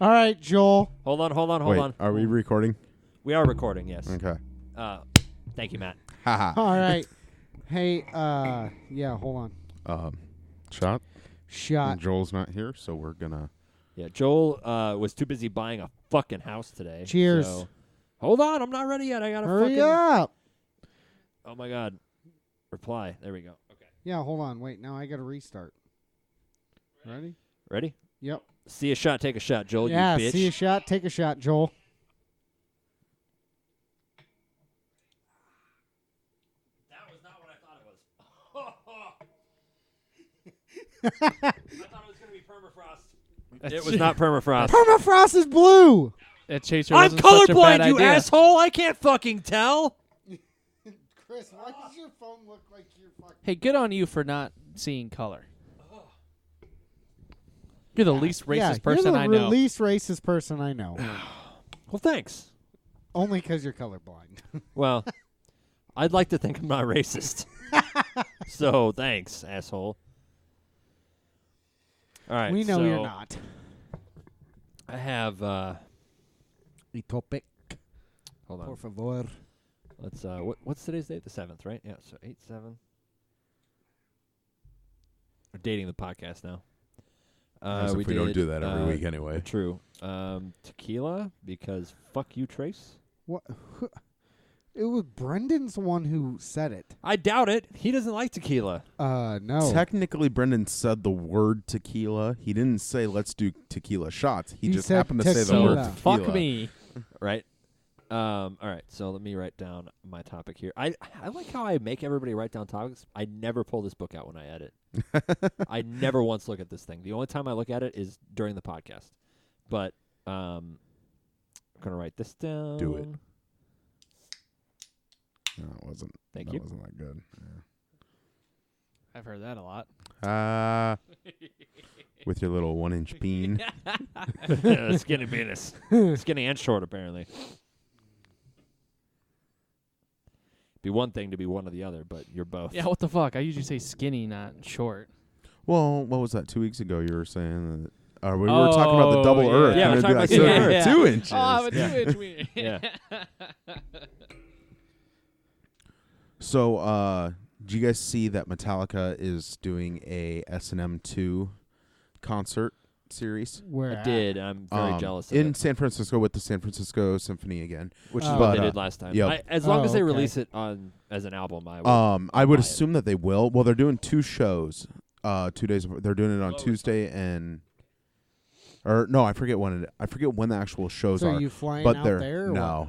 All right, Joel. Hold on. Wait, are we recording? We are recording, yes. Okay. Thank you, Matt. Haha. All right. Hey, yeah, hold on. Shot. Shot. Joel's not here, so we're gonna. Yeah, Joel was too busy buying a fucking house today. Cheers. So hold on, I'm not ready yet. I gotta Hurry fucking. up. Oh my god. Reply. There we go. Okay. Yeah, hold on. Wait, now I got to restart. Ready? Ready? Yep. See a shot, take a shot, Joel. Yeah, you bitch. see a shot, take a shot, Joel. That was not what I thought it was. I thought it was gonna be permafrost. It was not permafrost. Permafrost is blue. That chaser I'm wasn't such a bad colorblind, you idea. asshole! I can't fucking tell. Chris, why does your phone look like you're fucking... Hey, good on you for not seeing color. You're the least racist person I you're the know. least racist person I know. Well, thanks. Only because you're colorblind. Well, I'd like to think I'm not racist. So, thanks, asshole. All right. We know so you're not. I have. The topic. Hold on. Por favor. Let's. What's today's date? The 7th, right? Yeah. So 8/7. We're dating the podcast now. As if we don't do that every week anyway. True. Tequila because fuck you, Trace. What? It was Brendan's one who said it. I doubt it. He doesn't like tequila. No. Technically, Brendan said the word tequila. He didn't say let's do tequila shots. He just said happened to say the tequila. word So tequila. fuck me. Right. All right. So let me write down my topic here. I like how I make everybody write down topics. I never pull this book out when I edit. I never once look at this thing. The only time I look at it is during the podcast. But I'm gonna write this down. Do it. No, it wasn't. Thank that you. Wasn't that good? I've heard that a lot. Yeah. With your little 1-inch bean. Skinny penis. Skinny and short, apparently. Be one thing to be one or the other, but you're both. Yeah, what the fuck? I usually say skinny, not short. Well, what was that? 2 weeks ago, you were saying that. We were talking about the double yeah. Earth. Yeah, and we're it'd be talking like, about so the you're Earth. 2 inches. Oh, I'm a Yeah. 2-inch wiener. Yeah. So, did you guys see that Metallica is doing a S&M 2 concert series? Where I at? did. I'm very jealous of in it. San Francisco with the San Francisco Symphony again. Which is Oh. what But, they did last time. yep. As long as they okay. release it on as an album, I would. I would buy it. assume that they will. Well, they're doing 2 shows. 2 days. They're doing it on Tuesday and. Or no, I forget when the actual shows So are. you flying but out they're there? or no.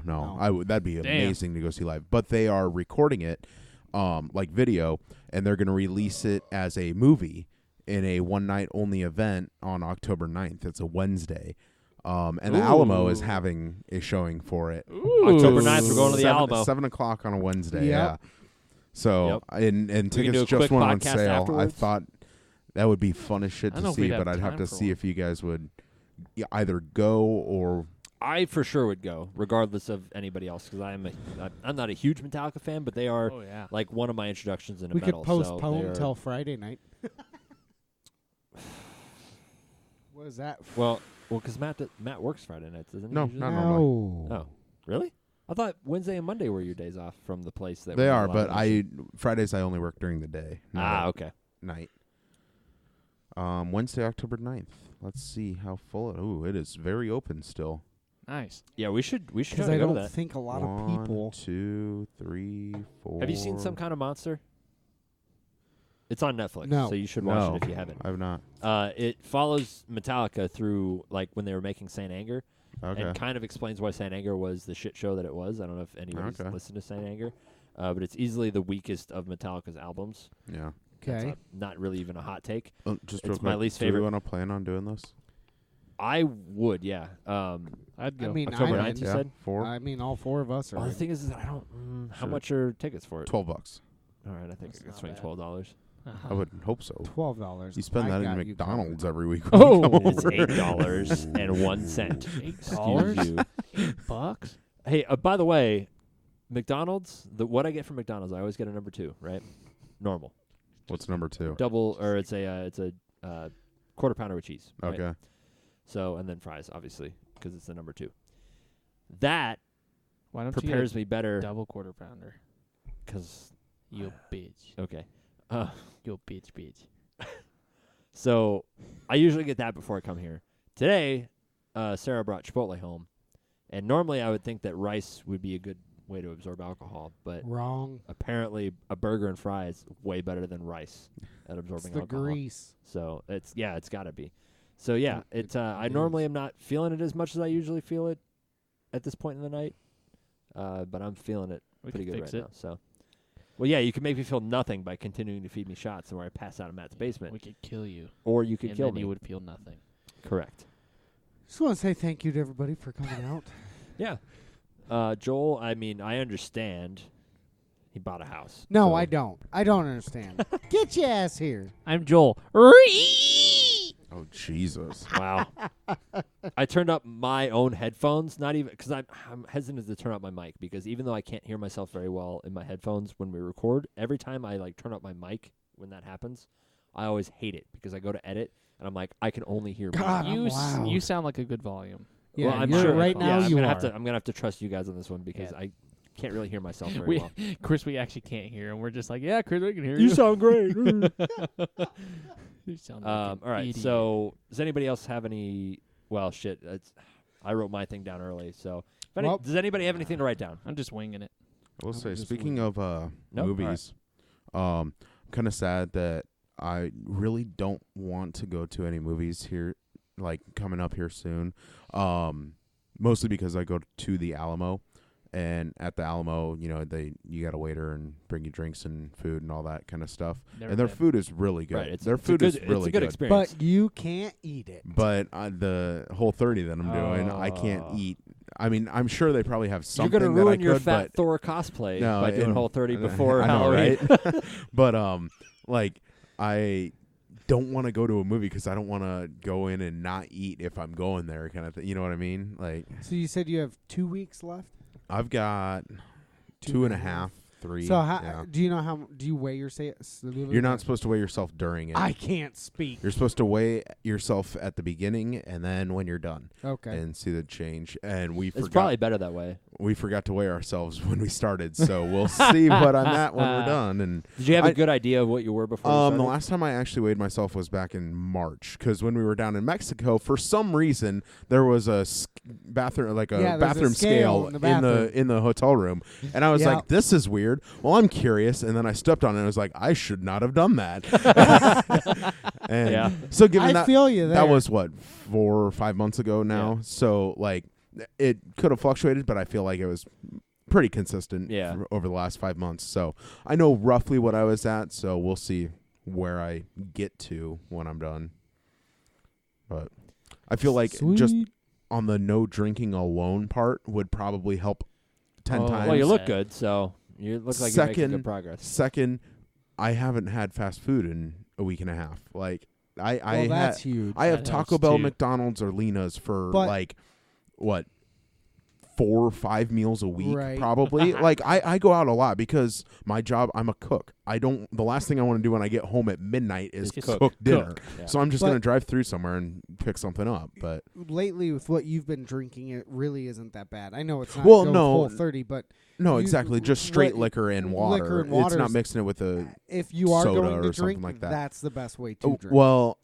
what? That'd be Damn. amazing to go see live. But they are recording it, like video, and they're going to release it as a movie in a one-night only event on October 9th. It's a Wednesday, and the Alamo is Ooh. having a showing for it. October 9th, we're going to the 7, Alamo. 7:00 on a Wednesday. Yep. Yeah. So Yep. and We can do tickets a just quick went on podcast sale. afterwards. I thought that would be fun as shit I don't to know if see, we'd but have I'd have time to for see one. if you guys would either go or. I for sure would go, regardless of anybody else, because I'm not a huge Metallica fan, but they are Oh, yeah. like one of my introductions into We could metal. so postpone they're- until Friday night. What is that? Well, because Matt works Friday nights, doesn't he? No, usually? not normally. No. Oh, really? I thought Wednesday and Monday were your days off from the place that They we're are, allowed but to I Fridays I only work during the day. not at okay. night. Wednesday, October 9th. Let's see how full it. Ooh, it is very open still. Nice. Yeah, we should try Because to I go to don't that. think a lot 1, of people. 2, 3, 4. Have you seen Some Kind of Monster? It's on Netflix, No. so you should watch No, it if you haven't. I've not. It follows Metallica through like when they were making Saint Anger, Okay. and kind of explains why Saint Anger was the shit show that it was. I don't know if anybody's Okay. listened to Saint Anger, but it's easily the weakest of Metallica's albums. Yeah. That's Okay. not really even a hot take. Just It's real my quick, least do favorite. we want to plan on doing this? I would, yeah. I'd go. I mean, October I'm 9th, you in. said? 4? I mean, all 4 of us are. Well, the in. thing is that I don't. How Sure. much are tickets for it? $12. All right, I think That's I could not swing bad. $12. I would hope so. $12. You spend I that got in you McDonald's every week. Oh. When you come It's over. $8.01. $8? Excuse you. $8? Hey, by the way, McDonald's. What I get from McDonald's, I always get a number 2, right? Normal, What's number 2? double, or it's a quarter pounder with cheese. Right? Okay. So, and then fries, obviously, because it's the number 2. That Why don't prepares you me better get a double quarter pounder? because You bitch. okay. You bitch. So I usually get that before I come here. Today, Sarah brought Chipotle home, and normally I would think that rice would be a good way to absorb alcohol, but Wrong. apparently a burger and fries way better than rice at It's absorbing the alcohol. grease. So it's got to be. So yeah, I it normally is. am not feeling it as much as I usually feel it at this point in the night, but I'm feeling it We pretty can good fix right it. now. So, well, yeah, you can make me feel nothing by continuing to feed me shots where I pass out in Matt's basement, We could kill you. or you could and kill then me. you would feel nothing. Correct. Just want to say thank you to everybody for coming out. Yeah. Joel, I mean, I understand. He bought a house. No, so- I don't. I don't understand. Get your ass here. I'm Joel. Oh Jesus! Wow. I turned up my own headphones, not even because I'm hesitant to turn up my mic because even though I can't hear myself very well in my headphones when we record, every time I like turn up my mic when that happens, I always hate it because I go to edit and I'm like I can only hear me. God, You I'm loud. you sound like a good volume. Yeah, well, I'm you're sure right now I'm you gonna are. I'm gonna have to trust you guys on this one because Yeah. I can't really hear myself very We, well. Chris, we actually can't hear, and we're just like, yeah, Chris, we can hear you. sound great. You sound like All an right. idiot. So, does anybody else have any? Well, shit. I wrote my thing down early. So, Well- does anybody have anything to write down? I'm just winging it. I will I'm say, just speaking of Nope. movies, I'm kind of sad that I really don't want to go to any movies here, like coming up here soon. Mostly because I go to the Alamo, and at the Alamo, you know, you got a waiter and bring you drinks and food and all that kind of stuff. Never and their been. food is really good. Right. Their it's food a good, is really it's a good good. experience. But you can't eat it. But the whole 30 that I'm doing, I can't Oh. eat. I mean, I'm sure they probably have You're something gonna that I ruin your could, Fat but Thor cosplay No, by doing and- Whole 30 before I know, Halloween. right? But like I don't want to go to a movie because I don't want to go in and not eat if I'm going there, kind of thing. You know what I mean? Like So you said you have 2 weeks left? I've got 2.5, 3. So how, yeah. do you know how do you weigh your You're not supposed to weigh yourself during it. I can't speak. You're supposed to weigh yourself at the beginning and then when you're done Okay. and see the change. And we It's probably better that way. forgot to weigh ourselves when we started, so we'll see what I'm at when we're done. And Did you have I- a good idea of what you were before? you the started? last time I actually weighed myself was back in March, because when we were down in Mexico, for some reason there was a bathroom, like a Yeah, there's a bathroom scale scale in the bathroom. in the hotel room, and I was Yeah. like, "This is weird." Well, I'm curious, and then I stepped on it. and I was like, "I should not have done that." And Yeah. so given I that feel you there. that was what 4 or 5 months ago now, Yeah. so like it could have fluctuated, but I feel like it was pretty consistent Yeah. over the last 5 months. So I know roughly what I was at, so we'll see where I get to when I'm done. But I feel like just Sweet. on the no drinking alone part would probably help 10 Oh, times. Well, you look Sad. good, so you look like you're making Second- good progress. Second, I haven't had fast food in a week and a half. Like I Well, that's huge. I have That Taco helps, Bell, too. McDonald's, or Lena's for But- like what 4 or 5 meals a week, Right. probably. Like I go out a lot because my job, I'm a cook. The last thing I want to do when I get home at midnight is Just cook dinner. Cook. Yeah. So I'm just But- gonna drive through somewhere and pick something up. But Lately, with what you've been drinking, it really isn't that bad. I know it's not Well, go no. Whole 30, but no, You- exactly, just straight what- liquor and water. liquor and It's not water's- mixing it with a if you are soda going to or something drink, like that. that's the best way to drink. well,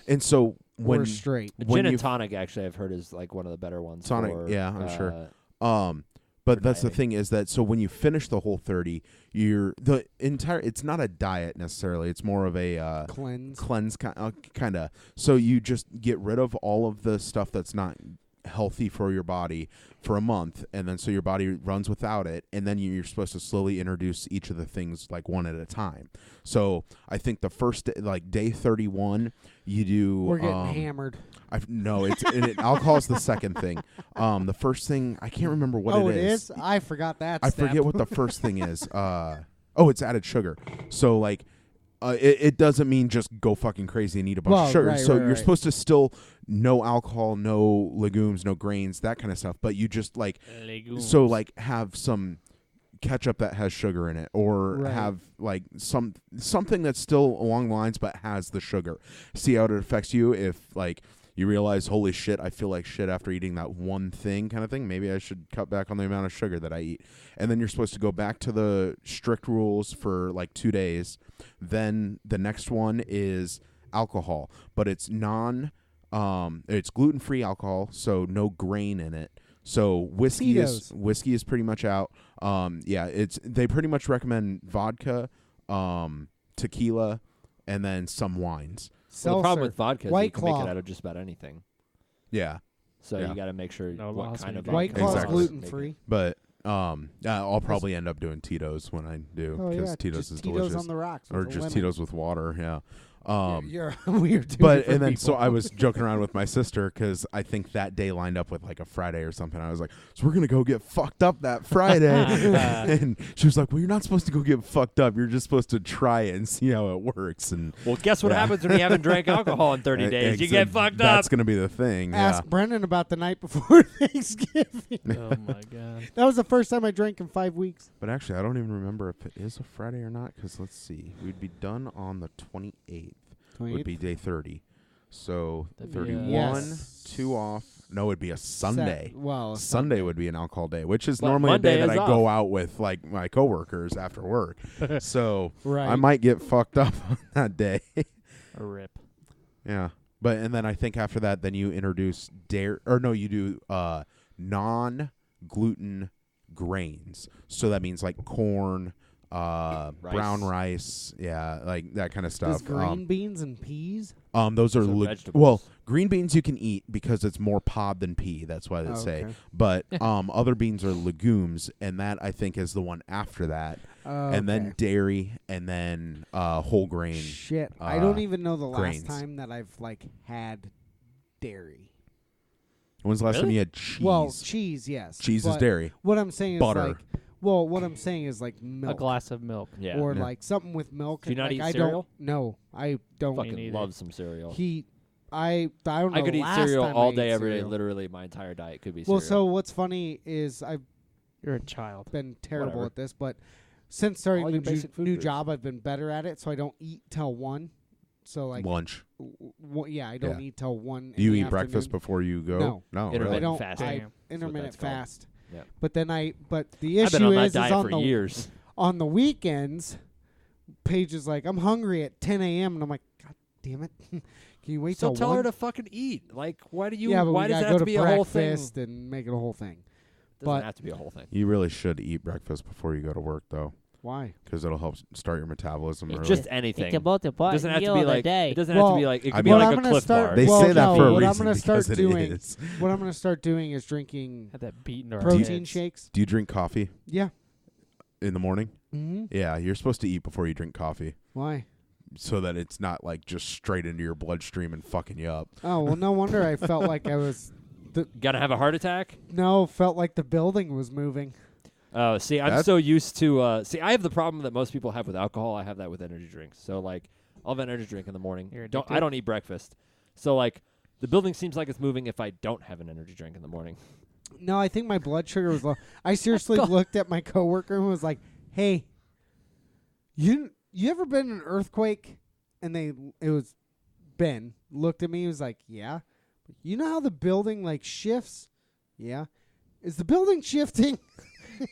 and so when or straight. A when gin you and tonic, actually, I've heard is like one of the better ones. Tonic, for, yeah, I'm sure. for But that's the dieting. thing is that so when you finish the whole 30, it's not a diet necessarily. It's more of a Cleanse. kind of. So you just get rid of all of the stuff that's not healthy for your body for a month, and then so your body runs without it, and then you're supposed to slowly introduce each of the things like one at a time. So I think the first like day 31, you do. We're getting hammered. No, alcohol's the second thing. The first thing I can't remember what Oh, it is. I forgot that. I step. forget what the first thing is. It's added sugar. So like, it doesn't mean just go fucking crazy and eat a bunch Well, of sugar. right, So right, you're right. supposed to still no alcohol, no legumes, no grains, that kind of stuff. But you just like so like have some ketchup that has sugar in it, or Right. have like something that's still along the lines but has the sugar. See how it affects you if like you realize, holy shit, I feel like shit after eating that one thing kind of thing. Maybe I should cut back on the amount of sugar that I eat. And then you're supposed to go back to the strict rules for like 2 days. Then the next one is alcohol, but it's it's gluten-free alcohol, so no grain in it. So whiskey is pretty much out. They pretty much recommend vodka, tequila, and then some wines. Well, the problem with vodka is White you can make Claw. it out of just about anything. Yeah. So Yeah. you got to make sure No what laws kind of when you vodka. White Claw's Exactly. gluten free. But I'll probably end up doing Tito's when I do, Oh because yeah, Tito's just is Tito's delicious. on the rocks, Or with a just lemon. Tito's with water, yeah. You're weird. Two But different and then so people. I was joking around with my sister because I think that day lined up with like a Friday or something. I was like, so we're gonna go get fucked up that Friday, and she was like, well, you're not supposed to go get fucked up. You're just supposed to try it and see how it works. And Well, guess what Yeah. happens when you haven't drank alcohol in 30 days? You get fucked up. That's gonna be the thing. Ask Brendan about the night before Thanksgiving. Oh my god. That was the first time I drank in 5 weeks. But actually, I don't even remember if it is a Friday or not. Because let's see, we'd be done on the 28th. Would be day 30. So That'd be, 31, Yes. 2 off. No, it'd be a Sunday. Well, Sunday would be an alcohol day, which is But normally Monday a day that is I go off. out with like my coworkers after work. So right. I might get fucked up on that day. A rip. Yeah. But and then I think after that, then you introduce you do non-gluten grains. So that means like corn, brown rice, yeah, like that kind of Does stuff. green beans and peas? Those are Those are well, vegetables. green beans you can eat because it's more pod than pea. That's why they say. Okay. But other beans are legumes, and that I think is the one after that, and then dairy, and then whole grain. Shit, I don't uh, even know the last grains. time that I've like had dairy. When's the last time Really? you had cheese? Well, cheese, yes. Cheese is but dairy. What I'm saying Butter. is like, well, what I'm saying is like milk A glass of milk. Yeah. or Yeah. like something with milk. Do you and, not like, eat I cereal? don't. No, I don't. Me Fucking neither. love some cereal. I don't know. I could the eat last cereal time all I day, ate every day. cereal. Literally, my entire diet could be Well, cereal. so what's funny is I've You're a child. been terrible Whatever. at this, but since starting All the your basic food new groups. job, I've been better at it. So I don't eat till 1. So like, Lunch. yeah, I don't Yeah. eat till 1. Do you eat breakfast before you go? No. No. Intermittent I don't. fasting. I Damn. intermittent that's called. fast. Yeah. But then but the I've issue been on that is diet on for the years. on the weekends, Paige is like, I'm hungry at 10 a.m. and I'm like, God damn it! Can you wait So till tell 1? her to fucking eat. Like, why do you? yeah, but why we does gotta it go have to to be a whole thing? breakfast and make it a whole thing. Doesn't but- have to be a whole thing. You really should eat breakfast before you go to work, though, Why? because it'll help start your metabolism It's early. Just anything. It doesn't have to be like. It doesn't Well, have to be like. It I could be mean- like What a I'm gonna Cliff start- Bar. They Well, say that no, for a what I'm reason gonna start because it doing- is. What I'm gonna start doing is drinking Had that beat into our protein heads. shakes. Do you drink coffee Yeah. in the morning? Mm-hmm. Yeah, you're supposed to eat before you drink coffee, Why? so that it's not like just straight into your bloodstream and fucking you up. Oh well, no wonder I felt like I was. Gonna have a heart attack? Felt like the building was moving. Oh, see, I'm That's- so used to. See, I have the problem that most people have with alcohol. I have that with energy drinks. So like, I'll have an energy drink in the morning. You're I addicted? don't eat breakfast. So like, the building seems like it's moving if I don't have an energy drink in the morning. No, I think my blood sugar was low. I seriously looked at my coworker and was like, "Hey, you ever been in an earthquake?" And it was Ben looked at me. He was like, "Yeah." You know how the building like shifts? Yeah. Is the building shifting?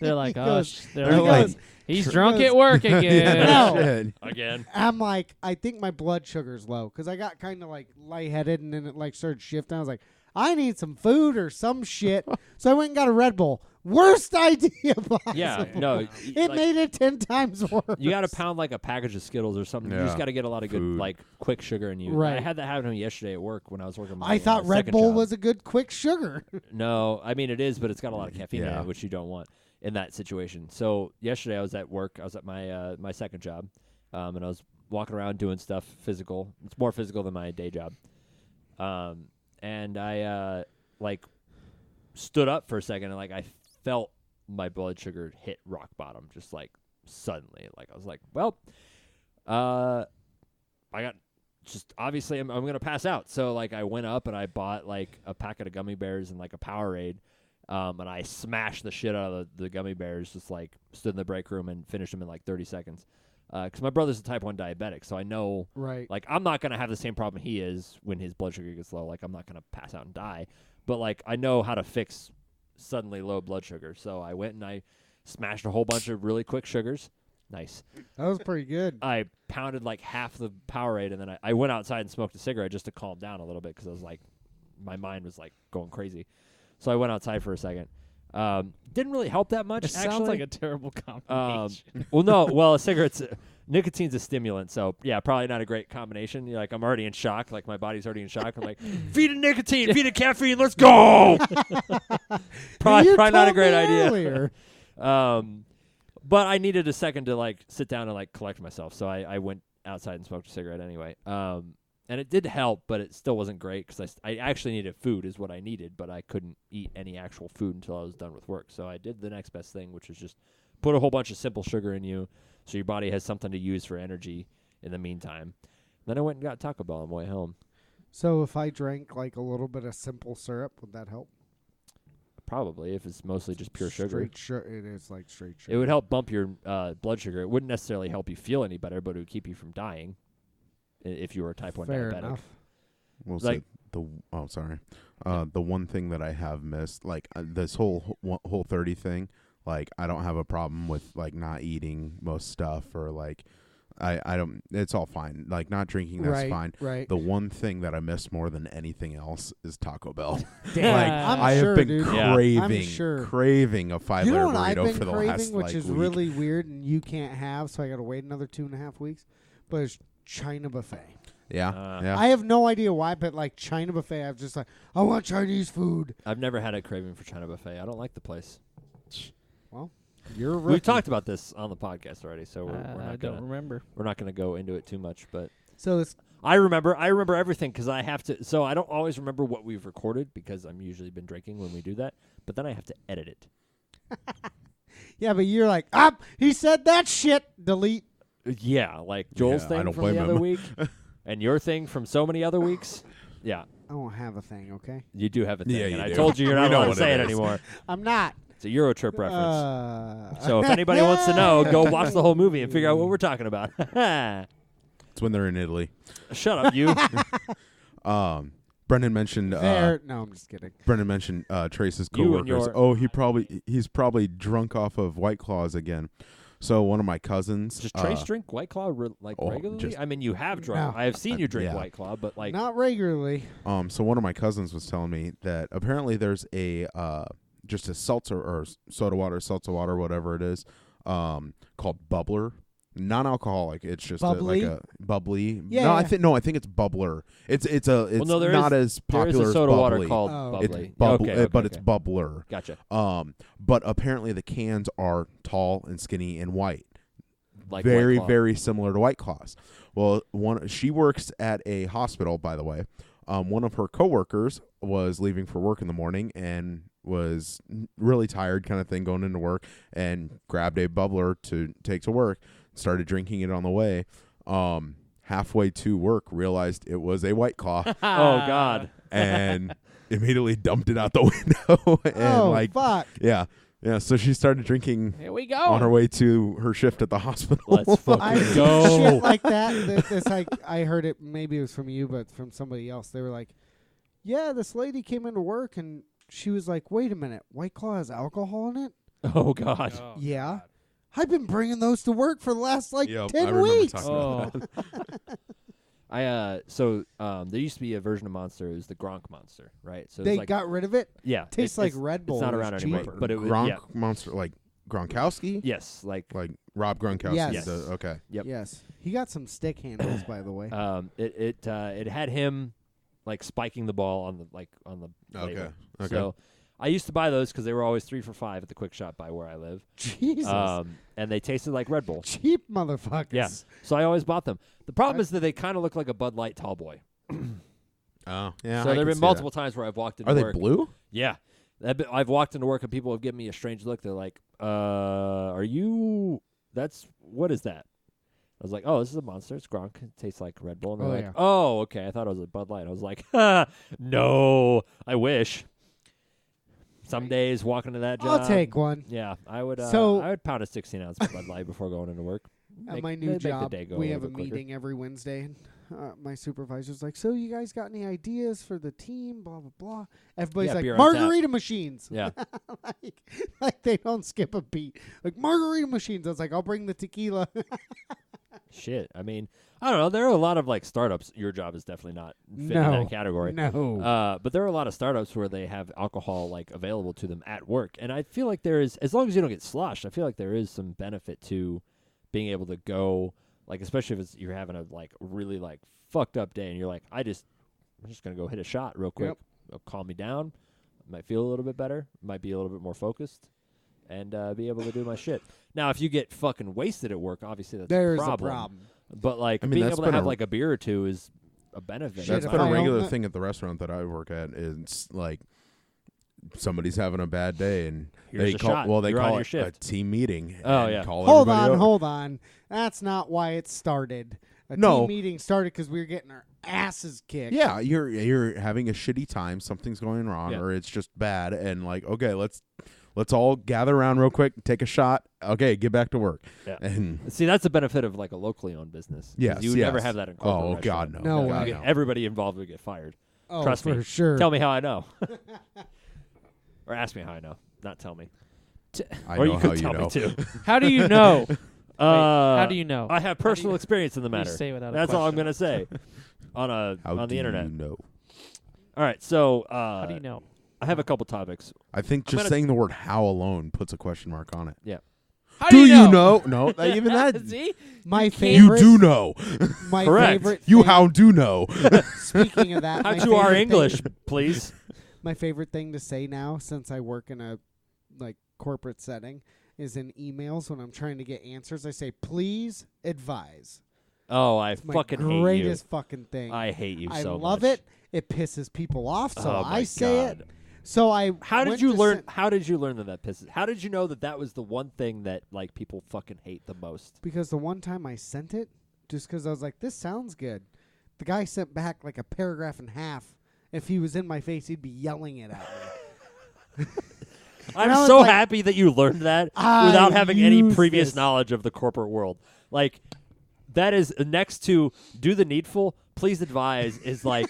They're like, He oh, goes- they're he like, goes, he's he drunk goes- at work again. No. Shit. Again. I'm like, I think my blood sugar's low because I got kind of like lightheaded and then it like started shifting. I was like, I need some food or some shit. So I went and got a Red Bull. Worst idea possible. Yeah, no. It made it 10 times worse. You got to pound like a package of Skittles or something. You Yeah. just got to get a lot of good Food. like quick sugar in you. Right. I had that happen to me yesterday at work when I was working. My, I thought Red second Bull job. was a good quick sugar. No, I mean it is, but it's got a lot of caffeine in Yeah. it, which you don't want in that situation. So yesterday I was at work. I was at my my second job, and I was walking around doing stuff physical. It's more physical than my day job. And I like stood up for a second, and like I felt my blood sugar hit rock bottom, just like suddenly. Like I was like, well, I got. Just obviously I'm gonna pass out. So like I went up and I bought like a packet of gummy bears and like a Powerade, and I smashed the shit out of the gummy bears. Just like stood in the break room and finished them in like 30 seconds. Because my brother's a type 1 diabetic, so I know, Right. like, I'm not going to have the same problem he is when his blood sugar gets low. Like, I'm not going to pass out and die. But, like, I know how to fix suddenly low blood sugar. So I went and I smashed a whole bunch of really quick sugars. Nice. That was pretty good. I pounded, like, half the Powerade, and then I went outside and smoked a cigarette just to calm down a little bit because I was, like, my mind was, like, going crazy. So I went outside for a second. Didn't really help that much, It actually. sounds like a terrible combination. Well, cigarettes, nicotine's a stimulant, so yeah, probably not a great combination. You're like, I'm already in shock, like my body's already in shock. I'm like, feed it nicotine, feed it caffeine, let's go. probably not a great idea. Earlier. But I needed a second to like sit down and like collect myself, so I went outside and smoked a cigarette anyway. And it did help, but it still wasn't great because I actually needed food is what I needed, but I couldn't eat any actual food until I was done with work. So I did the next best thing, which was just put a whole bunch of simple sugar in you so your body has something to use for energy in the meantime. Then I went and got Taco Bell on my way home. So if I drank like a little bit of simple syrup, would that help? Probably, if it's mostly just pure sugar. Straight sugar. It is like straight sugar. It would help bump your blood sugar. It wouldn't necessarily help you feel any better, but it would keep you from dying if you were a type 1 Fair diabetic. enough. We'll Like- say the one thing that I have missed, like this whole 30 thing, like I don't have a problem with like not eating most stuff or like I don't. It's all fine. Like not drinking, that's Right, fine. right. The one thing that I miss more than anything else is Taco Bell. Damn, like I'm I sure, have been dude. Yeah. craving a 5 You know layer what I've burrito been for the craving, last which like is week. really weird, and you can't have, so I got to wait another 2.5 weeks. But it's China buffet. Yeah, yeah. I have no idea why, but like China buffet, I'm just like, I want Chinese food. I've never had a craving for China buffet. I don't like the place. You're We've right. talked about this on the podcast already, so we're I not don't gonna remember. we're not gonna go into it too much. But So it's I remember everything because I have to. So I don't always remember what we've recorded because I'm usually been drinking when we do that. But then I have to edit it. yeah, but you're like, he said that shit. Delete. Yeah, like Joel's Yeah, I thing don't from blame the other him. week, and your thing from so many other weeks. Yeah, I don't have a thing. Okay, you do have a thing, Yeah, and you I do. told you you're We not know allowed to what say it it is. anymore. I'm not. It's a Eurotrip reference. So So if anybody wants to know, go watch the whole movie and figure out what we're talking about. It's when they're in Italy. Shut up, you. Brendan mentioned no, I'm just kidding. Trace's You and coworkers. your- Oh, he's probably drunk off of White Claws again. So one of my cousins. Does Trace drink White Claw regularly? just- I mean, you have drunk. No. I have seen you drink Yeah. White Claw, but like, Not regularly. So one of my cousins was telling me that apparently there's a just a seltzer or seltzer water, whatever it is, called Bubbler. Non-alcoholic. It's just Bubbly? like a bubbly. Yeah, No, yeah. I think it's Bubbler. It's no, there not is- as there is popular a soda as water bubbly. called Oh. It's Bubbly. bubble, Okay, but okay. it's Bubbler. Gotcha. But apparently the cans are tall and skinny and white. Like Very, White Claw. very similar to White Claws. Well, she works at a hospital, by the way. One of her coworkers was leaving for work in the morning and was really tired, kind of thing, going into work, and grabbed a bubbler to take to work. Started drinking it on the way. Halfway to work, realized it was a White Claw, Oh God. and immediately dumped it out the window. And Fuck. yeah. So she started drinking Here we go. on her way to her shift at the hospital. Let's fucking I go. shit like that. This like I heard it. Maybe it was from you, but from somebody else. They were like, "Yeah, this lady came into work and she was like, wait a minute, White Claw has alcohol in it?' Oh God. Oh, Yeah. God. I've been bringing those to work for the last like Yep, I 10 remember weeks. talking Oh, There used to be a version of Monster. It was the Gronk Monster, right? So They it's like, got rid of it. yeah, Tastes like Red Bull. It's not It was around anymore, cheaper. but it was Gronk yeah, Monster, like Gronkowski, yes, like like Rob Gronkowski. Yes. Okay. Yep. Yes, he got some stick handles, by the way. it had him like spiking the ball on the Okay. label. Okay. So I used to buy those because they were always 3 for $5 at the quick shop by where I live. Jesus, And they tasted like Red Bull. cheap motherfuckers. Yeah. So I always bought them. The problem is that they kind of look like a Bud Light tall boy. Oh, yeah. So I there have can been see multiple times where I've walked that. into Are work. they blue? Yeah. I've walked into work and people have given me a strange look. They're like, are you, what is that? I was like, oh, this is a Monster. It's Gronk. It tastes like Red Bull. And they're Oh, like, yeah. oh, okay. I thought it was a Bud Light. I was like, no, I wish. Some days walking to that job. I'll take one. Yeah, I would So- pound a 16-ounce Bud Light before going into work. At my they new make the job, day go we a have a little bit quicker. meeting every Wednesday. And, my supervisor's like, so you guys got any ideas for the team? Blah, blah, blah. Everybody's Yeah, like, beer on tap. margarita machines. Yeah. like they don't skip a beat. Like, margarita machines. I was like, I'll bring the tequila. Shit. I mean, I don't know. There are a lot of like startups. Your job is definitely not fit in that category. No. But there are a lot of startups where they have alcohol like available to them at work, and I feel like there is, as long as you don't get sloshed, I feel like there is some benefit to being able to go, like, especially if you're having a like really like fucked up day, and you're like, I'm just gonna go hit a shot real quick. Yep. It'll calm me down. Might feel a little bit better. Might be a little bit more focused, and be able to do my shit. Now, if you get fucking wasted at work, obviously that's There's a problem. But like I mean, being that's able to been have a- like a beer or two is a benefit. Shit, That's if been I a own regular the- thing at the restaurant that I work at. Is like somebody's having a bad day and Here's they a call shot. well they You're on call your it shift. a team meeting. Oh, and yeah. Call Hold everybody on, over. hold on. That's not why it started. A No. team meeting started because we were getting our asses kicked. Yeah, you're having a shitty time. Something's going wrong, Yeah. or it's just bad. And like, okay, let's all gather around real quick, take a shot. Okay, get back to work. Yeah. And See, that's the benefit of like a locally owned business. 'Cause yes, you would never yes. have that in corporate Oh restaurant. God, No God, way. no. Everybody involved would get fired. Oh, Trust for me. sure. Tell me how I know, or ask me how I know. Not tell me. I or know you how could you tell know. me too. How do you know? How how do you know? I have personal experience in the You matter. say without a That's all I'm question. gonna say on How the do internet. you know? All right, so How do you know? I have a couple topics. I think I'm just gonna- saying the word "how" alone puts a question mark on it. How Do you know? No, even that. See? My You favorite. do know. My Correct. favorite. You thing- how do know. Speaking of that, How my to our favorite thing- English, please. My favorite thing to say now, since I work in a like corporate setting, is in emails when I'm trying to get answers. I say, "Please advise." Oh, I It's my fucking hate you. greatest fucking thing. I hate you I so love much. it. It pisses people off, so Oh, my I say God. it. So I. How did went you to learn? send- How did you learn that pisses? How did you know that was the one thing that like people fucking hate the most? Because the one time I sent it, just because I was like, "This sounds good," the guy sent back like a paragraph and a half. If he was in my face, he'd be yelling it at me. I'm I was so like, happy that you learned that I without having any use previous this. knowledge of the corporate world. Like that is next to do the needful. Please advise is like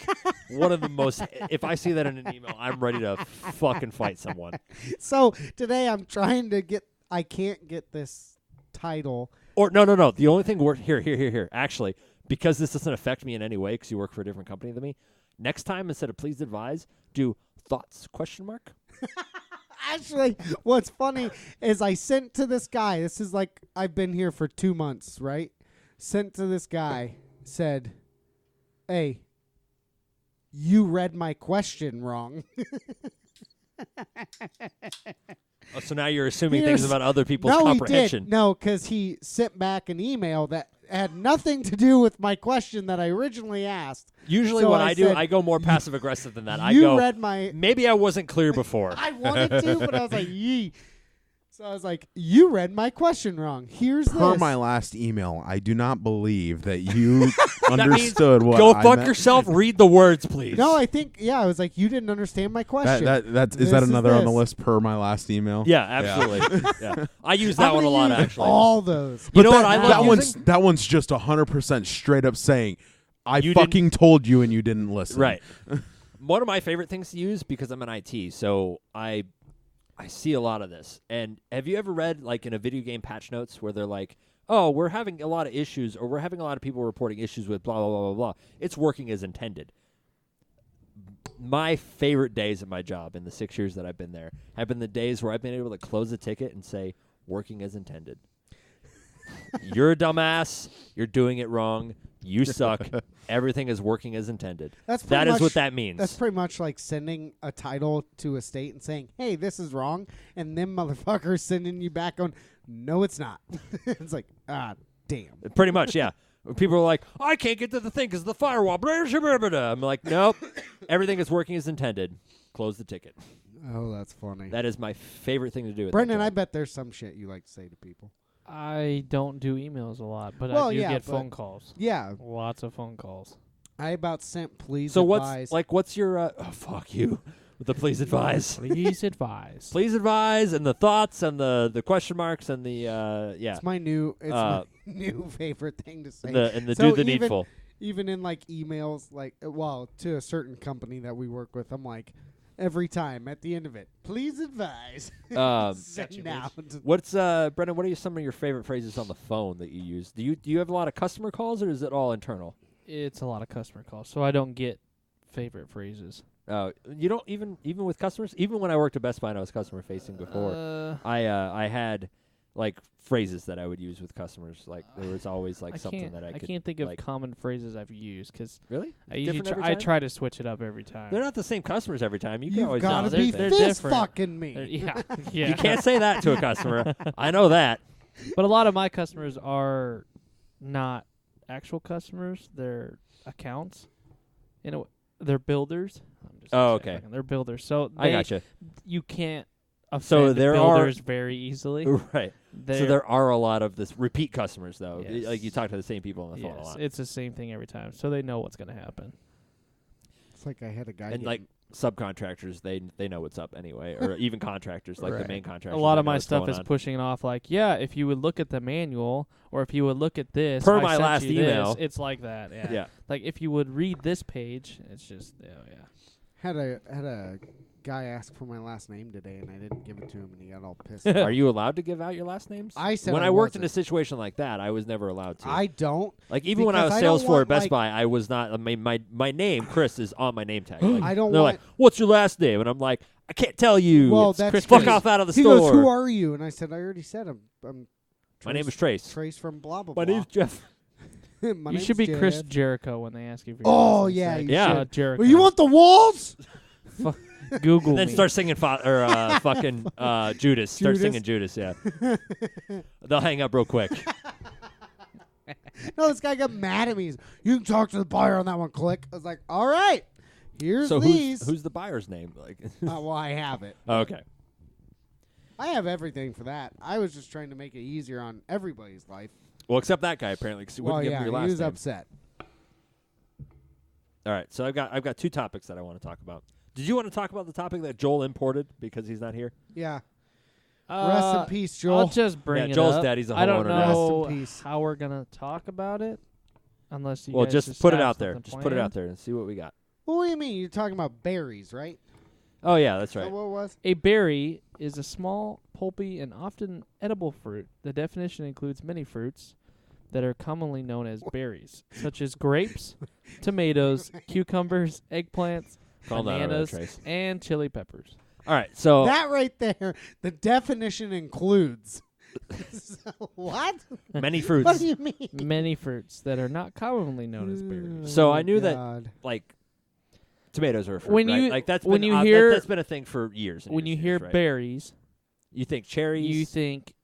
one of the most. If I see that in an email, I'm ready to fucking fight someone. So today I'm trying to get. I can't get this title. Or no. The only thing we're here. Actually, because this doesn't affect me in any way, because you work for a different company than me. Next time, instead of please advise, do thoughts ? Actually, what's funny is I sent to this guy. This is like I've been here for 2 months, right? Sent to this guy, said, "Hey, you read my question wrong." Oh, so now you're assuming things Here's- about other people's No, comprehension. he did. No, because he sent back an email that had nothing to do with my question that I originally asked. Usually, So what I I do, said, I go more passive aggressive than that. I You go, read my. maybe I wasn't clear before. I wanted to, but I was like, "Yee." So I was like, "You read my question wrong. Here's Per this." my last email, I do not believe that you That means understood what Go I fuck meant. yourself. Read the words, please. No, I think I was like, "You didn't understand my question." Is This that is another on the this. list per my last email? Yeah, absolutely. Yeah. I use I'm that one a gonna lot, use actually. All those. You know that, what I love that one's using? that one's just 100% straight up saying, "I You fucking told you and you didn't listen." Right. One of my favorite things to use, because I'm in IT, so I see a lot of this. And have you ever read, like, in a video game patch notes where they're like, oh, we're having a lot of issues, or we're having a lot of people reporting issues with blah, blah, blah, blah, blah. It's working as intended. My favorite days at my job in the 6 years that I've been there have been the days where I've been able to close a ticket and say, working as intended. You're a dumbass. You're doing it wrong. You suck. Everything is working as intended. That's That pretty is much, what that means. That's pretty much like sending a title to a state and saying, "Hey, this is wrong," and them motherfuckers sending you back on, "No, it's not." It's like, damn. Pretty much, yeah. People are like, I can't get to the thing because of the firewall. Blah, blah, blah, blah, blah. I'm like, nope. Everything is working as intended. Close the ticket. Oh, that's funny. That is my favorite thing to do. At Brendan, that I job. bet there's some shit you like to say to people. I don't do emails a lot, but Well, I do yeah, get but- phone calls. Yeah, Lots of phone calls. I about sent please So advise. what's your? Oh, fuck you. With the please advise. Please advise. Please advise, and the thoughts and the question marks and the It's my new new favorite thing to say. and the So do the even- needful. Even in like emails, like to a certain company that we work with, I'm like every time at the end of it, please advise. Send out. What's Brendan? What are some of your favorite phrases on the phone that you use? Do you have a lot of customer calls, or is it all internal? It's a lot of customer calls, so I don't get favorite phrases. You don't even with customers. Even when I worked at Best Buy and I was customer facing before, I had like phrases that I would use with customers. Like there was always like something that I could. I can't think of like, common phrases I've used because really. I usually Different every I time? try to switch it up every time. They're not the same customers every time. You can You've always got to they're- be they're fist different. fucking me. Yeah, yeah. You can't say that to a customer. I know that. But a lot of my customers are not actual customers; they're accounts. They're builders. I'm just Oh, gonna say okay. fucking- They're builders, so I they- gotcha. You can't offend So there builders very easily. Right. So there are a lot of this repeat customers, though. Yes. Like you talk to the same people on the phone a Yes, lot. it's the same thing every time, so they know what's going to happen. It's like I had a guy. And like subcontractors, they know what's up anyway, or even contractors, like the Right. main contractors. A lot they of know my what's stuff going is on. pushing it off like, yeah, if you would look at the manual or if you would look at this, Per I my sent last you this, email. it's like that. Yeah. Yeah. Like if you would read this page, it's just had a guy ask for my last name today, and I didn't give it to him, and he got all pissed. Are you allowed to give out your last names? I said when I I worked in a wasn't. situation like that, I was never allowed to. I don't. Like even when I was because I sales don't for want, at Best like- Buy, I was not. My name Chris is on my name tag. Like, I don't they're want. like, "What's your last name?" And I'm like, "I can't tell you." Well, It's that's Chris. Fuck Chris. off out of the He store. goes, "Who are you?" And I said, "I already said I'm My name is Trace. Trace from blah blah My blah." name's Jeff. My you name's should be Chris Jeff. Jericho when they ask you for your Oh, last name. yeah, Say, you Yeah. should. Jericho. Well, you want the walls? Google And then me. start singing fucking Judas. Start Judas? singing Judas. Yeah. They'll hang up real quick. No, this guy got mad at me. He's, "You can talk to the buyer on that one." Click. I was like, "All right, here's So these." who's the buyer's name? Like, Well, I have it. okay. I have everything for that. I was just trying to make it easier on everybody's life. Well, except that guy apparently, because he Well, wouldn't give yeah, him your he last was name. upset. All right, so I've got two topics that I want to talk about. Did you want to talk about the topic that Joel imported because he's not here? Yeah. Rest in peace, Joel. I'll just bring Yeah, it Joel's up. daddy's a I don't homeowner now. know Rest in peace. how we're gonna talk about it, unless you Well, guys just put it have out there. something Just put it out planned. there and see what we got. Well, what do you mean? You're talking about berries, right? Oh yeah, that's Is that right. what it was? A berry is a small, pulpy, and often edible fruit. The definition includes many fruits that are commonly known as berries, such as grapes, tomatoes, cucumbers, eggplants, Calm down over there, bananas, Trace. and chili peppers. All right, so That right there, the definition includes. So, what? many What fruits. do you mean? Many fruits that are not commonly known as berries. So Oh, I knew that- God. Like tomatoes are a fruit, When right? you- like that's when been you that- hear- that's been a thing for years. And When you years and hear years, right? berries, you think cherries, you think,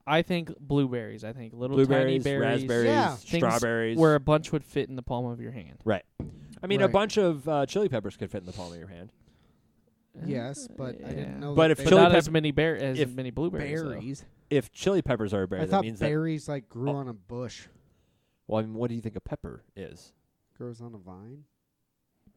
I think blueberries. I think little blueberries, tiny berries, raspberries, Yeah. things strawberries. where a bunch would fit in the palm of your hand. I mean, a Right. bunch of chili peppers could fit in the palm of your hand. Yes, but I didn't know. But that if they But chili not pep- as many as if many blueberries. though. berries. If chili peppers are a berry, I that thought means that. berries like grew on a bush. Well, I mean, what do you think a pepper is? Grows on a vine.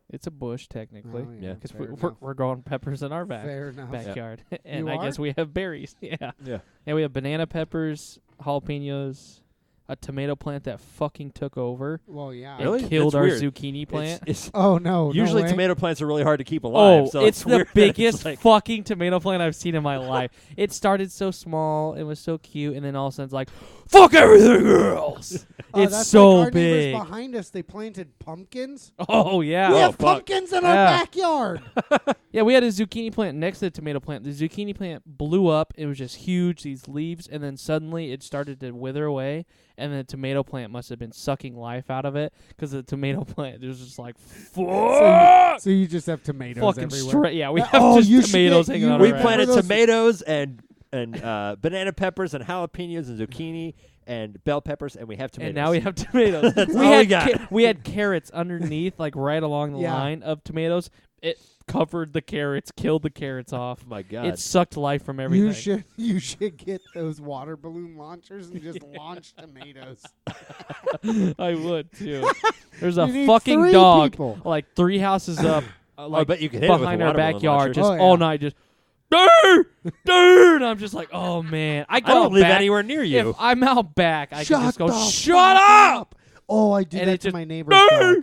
It's a bush technically, Oh, Yeah. because fair we're, enough. we're growing peppers in our Fair enough. backyard, and You I guess are? we have berries. Yeah, Yeah. yeah. We have banana peppers, jalapenos, a tomato plant that fucking took over Well, yeah. and Really? killed That's our weird. zucchini plant. It's Oh no. usually no way. tomato plants are really hard to keep alive. Oh, so it's the weird that biggest like, fucking tomato plant I've seen in my life. It started so small, it was so cute, and then all of a sudden it's like, fuck everything else. It's that's so like our big. neighbors behind us, they planted pumpkins. Oh yeah, We have fuck. pumpkins in our Yeah. backyard. yeah. We had a zucchini plant next to the tomato plant. The zucchini plant blew up. It was just huge, these leaves, and then suddenly it started to wither away. And the tomato plant must have been sucking life out of it because the tomato plant was just like, fuck. So you just have tomatoes Fucking everywhere. straight. Yeah, we Oh, have just you should tomatoes get- hanging you- out. we around. planted those- tomatoes and banana peppers and jalapenos and zucchini and bell peppers, and we have tomatoes. And now we have tomatoes. That's we all had we got. we had carrots underneath, like right along the Yeah. line of tomatoes. It covered the carrots, killed the carrots off. Oh my God. It sucked life from everything. You should get those water balloon launchers and just launch tomatoes. I would too. There's a You need fucking 3 dog, people. like 3 houses up, like bet you can hit it with a behind our watermelon backyard, launcher. just Oh, yeah. all night, just dude. I'm just like, oh man, I I go don't out live back. anywhere near you. If I'm out back, I can just go, the shut fuck up. Oh, I do And that it to just- my neighbor's dog.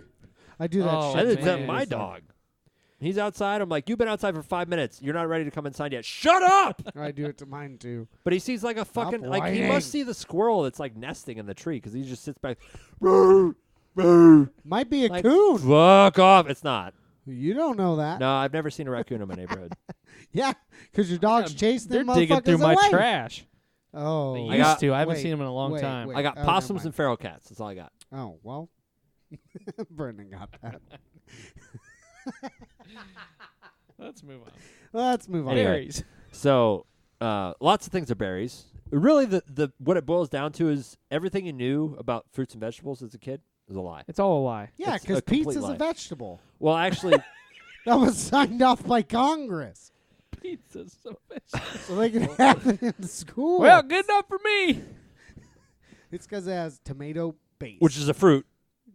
I do that Oh, shit. I to did my that to man. my neighbor's dog. He's outside. I'm like, you've been outside for 5 minutes. You're not ready to come inside yet. Shut up! I do it to mine too. But he sees like a fucking like he whining. must see the squirrel that's like nesting in the tree because he just sits back. Might be a Like, coon. Fuck off! It's not. You don't know that. No, I've never seen a raccoon in my neighborhood. Yeah, because your dog's chasing They're them digging through motherfuckers my away. trash. Oh, They I used got- to. I haven't wait, seen them in a long wait, time. wait. I got Oh, never possums mind. and feral cats. That's all I got. Oh well, Brendan got that. Let's move on. Let's move on. Anyway. Berries. So, lots of things are berries. Really, the what it boils down to is everything you knew about fruits and vegetables as a kid is a lie. It's all a lie. Yeah, It's a because complete pizza's lie. a vegetable. Well, actually, That was signed off by Congress, Pizza's so so they can have it in school. well, good enough for me. It's because it has tomato base. which is a fruit.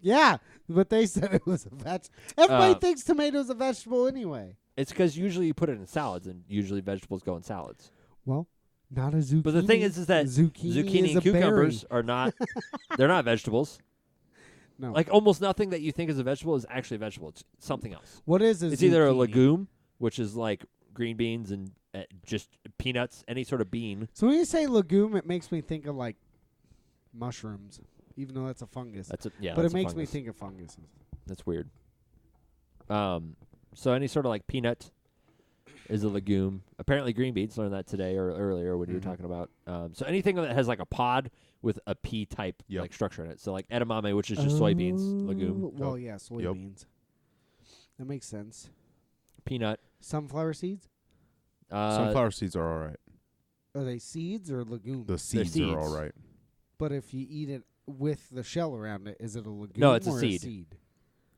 yeah, but they said it was a vegetable. Everybody Uh, thinks tomato's a vegetable anyway. It's because usually you put it in salads, and usually vegetables go in salads. Well, not a zucchini. But the thing is that zucchini is and a cucumbers berry. are not. They're not vegetables. No. Like almost nothing that you think is a vegetable is actually a vegetable. It's something else. What is a It's either a zucchini? legume, which is like green beans and just peanuts, any sort of bean. So when you say legume, it makes me think of like mushrooms, even though that's a fungus. That's a, yeah. but it that's a makes me fungus. think of funguses. That's weird. So any sort of like peanut is a legume. Apparently green beans, learned that today or earlier when you were Mhm. talking about. So anything that has like a pod with a pea type Yep. like structure in it. So like edamame, which is just soybeans, legume. Oh, well, yeah, soybeans. That makes sense. Peanut. Sunflower seeds? Sunflower seeds are all right. Are they seeds or legumes? The seeds are all seeds. right. But if you eat it with the shell around it, is it a legume No, it's a or seed.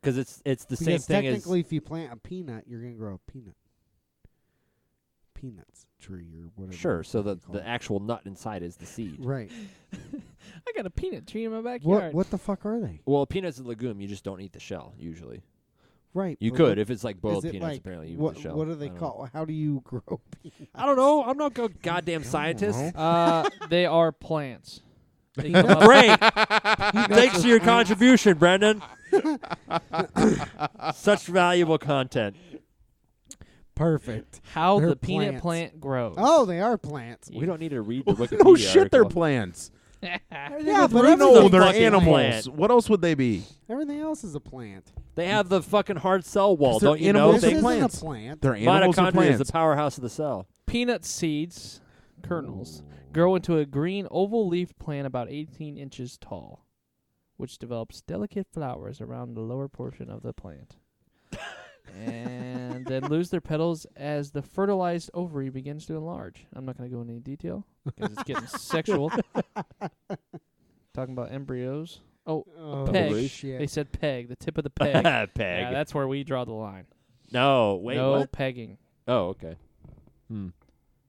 Because it's the same Because thing as technically, if you plant a peanut, you're going to grow a peanuts tree or whatever. sure. So fucking call the it. actual nut inside is the seed. Right. I got a peanut tree in my What backyard. what the fuck are they? Well, a peanut's a legume. You just don't eat the shell usually. Right. You but could what- if it's like boiled is it peanuts. like- Apparently, you eat what the shell. what do they I don't know. call? How do you grow peanuts? I don't know. I'm not a goddamn scientist. They are plants. They come up- Great. Thanks for your contribution, Brendan. Such valuable content. Perfect. How They're the peanut plants. plant grows. Oh, they are plants. We don't need to read the Wikipedia Oh shit, they're article. plants. Yeah, with but roots No, the they're fucking animals. plant. What else would they be? Everything else is a plant. They have the fucking hard cell wall. 'Cause they're Don't you know? animals This and isn't plants. a plant. They're animals or Mitochondria is plants. the powerhouse of the cell. Peanut seeds, kernels, grow into a green oval-leafed plant about 18 inches tall, which develops delicate flowers around the lower portion of the plant. And then lose their petals as the fertilized ovary begins to enlarge. I'm not going to go into any detail because it's getting sexual. Talking about embryos. Oh, peg. They Shit. said peg, the tip of the peg. Peg. Yeah, that's where we draw the line. No, wait, no what? pegging. Oh, okay.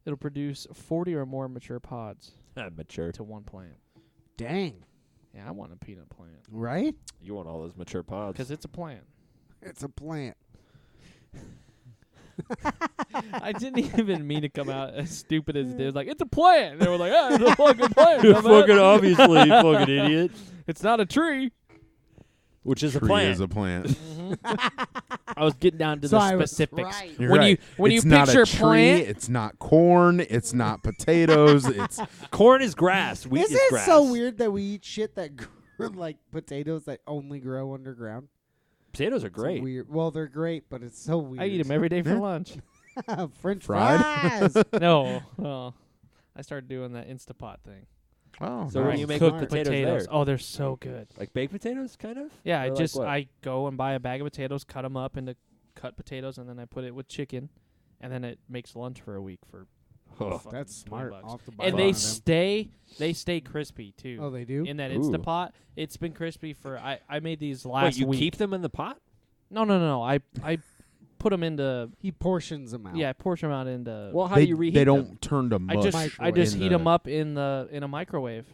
It'll produce 40 or more mature pods Mature. to one plant. Dang. Yeah, I want a peanut plant Right? You want all those mature pods. because it's a plant. It's a plant. I didn't even mean to come out as stupid as it is. Like, it's a plant. And they were like, ah, it's a fucking plant. You're dumbass." fucking obviously, you fucking idiot. It's not a tree. Which is a Tree plant. is a plant. I was getting down to So the I was specifics. right. You're When right. you It's not picture a tree, plant, it's not corn, it's not potatoes, it's Corn is grass. Wheat Isn't is it grass. so weird that we eat shit that like potatoes that only grow underground? Potatoes are It's great. weird. Well, they're great, but it's so weird. I eat them every day for Yeah. lunch. French Fried? fries. No, I started doing that Instapot thing. oh, So what do nice. you make Cook with potatoes there? Oh, they're so good. Like baked potatoes, kind of? Yeah, Or like what? I go and buy a bag of potatoes, cut them up into cut potatoes, and then I put it with chicken, and then it makes lunch for a week for. Oh. fucking That's $20. smart. I'll have to buy And one they of them. stay crispy too. Oh, they do? In that Ooh. Instapot, it's been crispy for. I made these Wait, last you week. keep them in the pot? No. I put them into. He portions them out. Yeah, I portion them out into. Well, how they, do you reheat they them? don't turn to mush. I just in heat the- them up in a microwave.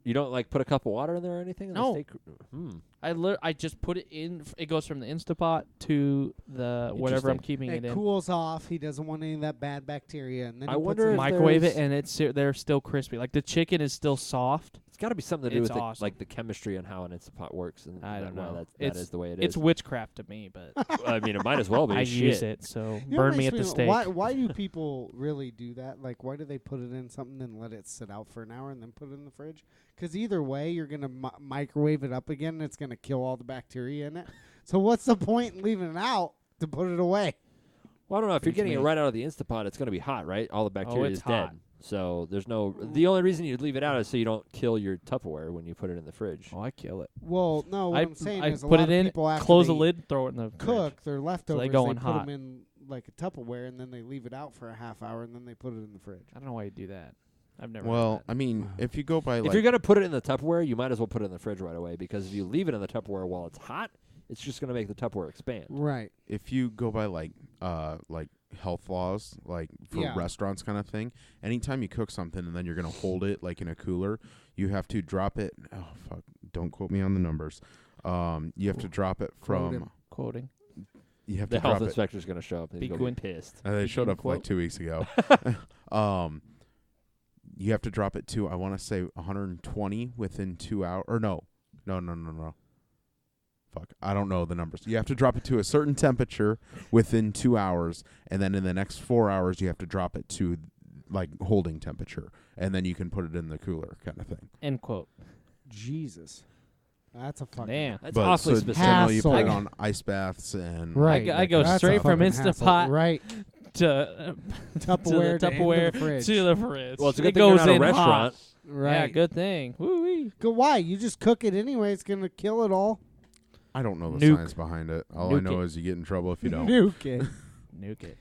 You don't like put a cup of water in there or anything? And they No. stay I just put it in. It goes from the Instapot to the whatever I'm keeping it It in. cools off. He doesn't want any of that bad bacteria. And then I he puts wonder it if in- Microwave it, there's- and they're still crispy. Like the chicken is still soft. It's got to be something to do It's with awesome. like the chemistry and how an Instapot works. And I don't why know. that is the way it It's is. witchcraft to me, but I mean, it might as well be. I Shit. use it. So You know what burn me makes at the stake. Why do people really do that? Like, why do they put it in something and let it sit out for an hour and then put it in the fridge? Because either way, you're going to microwave it up again and it's going to kill all the bacteria in it. So what's the point in leaving it out to put it away? Well, I don't know. If you're Beats getting it me. right out of the Instapot, it's going to be hot, right? All the bacteria it's is dead. hot. So there's no. The only reason you'd leave it out is so you don't kill your Tupperware when you put it in the fridge. Oh, I kill it. Well, no, what I'm saying I is a put lot it of in, people after close the they lid, throw it in the cook their leftovers, go they in put hot. them in like a Tupperware and then they leave it out for a half hour and then they put it in the fridge. I don't know why you do that. I've never. Well, done I mean, if you go by If like you're going to put it in the Tupperware, you might as well put it in the fridge right away because if you leave it in the Tupperware while it's hot, it's just going to make the Tupperware expand. Right. if you go by like health laws, like for Yeah. restaurants kind of thing, anytime you cook something and then you're gonna hold it like in a cooler, you have to drop it. Oh fuck! Don't quote me on the numbers. You have to drop it Quote him. from. quoting. You have The to health drop it. inspector's going to show up and he's Be going to Quinn. be pissed. They showed End up like quote. 2 weeks ago. You have to drop it to I want to say 120 within 2 hours. Or no. Fuck, I don't know the numbers. You have to drop it to a certain temperature within 2 hours, and then in the next 4 hours you have to drop it to like holding temperature, and then you can put it in the cooler kind of thing. End quote. Jesus. That's a fucking Damn. That's But awfully so specific. generally you put it Hassle. on ice baths and right. I go That's a straight from fucking hassle. Instapot right to Tupperware to the Tupperware into the fridge. to the fridge. Well, it's a it good thing you're goes not a in restaurant. hot. right. Yeah, good thing. Woo wee. Go why? You just cook it anyway. It's gonna kill it all. I don't know the Nuke. science behind it. All I Nuke know it. is you get in trouble if you don't. Nuke it. Nuke it.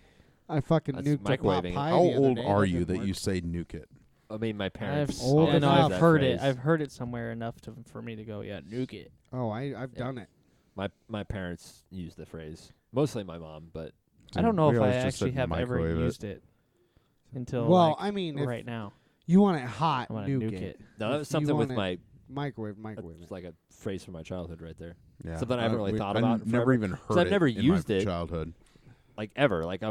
I fucking That's nuked a pot microwaving it. pie How the other old day. are That you didn't that work. you say nuke it? I mean, my parents. Old I know enough. I've heard phrase. it. I've heard it somewhere enough for me to go, yeah, nuke it. Oh, I've done it. My parents use the phrase. Mostly my mom, but I don't know We if I always just actually said have ever microwave it. used it until Well, like, I mean, if right now. you want it hot, I want nuke, to nuke it. it. no, that If was you something with want my. Microwave It's it. like a phrase from my childhood right there. Yeah. Something I haven't really thought about in Never forever. even 'Cause heard I've it never in used my it. childhood. Like ever. Like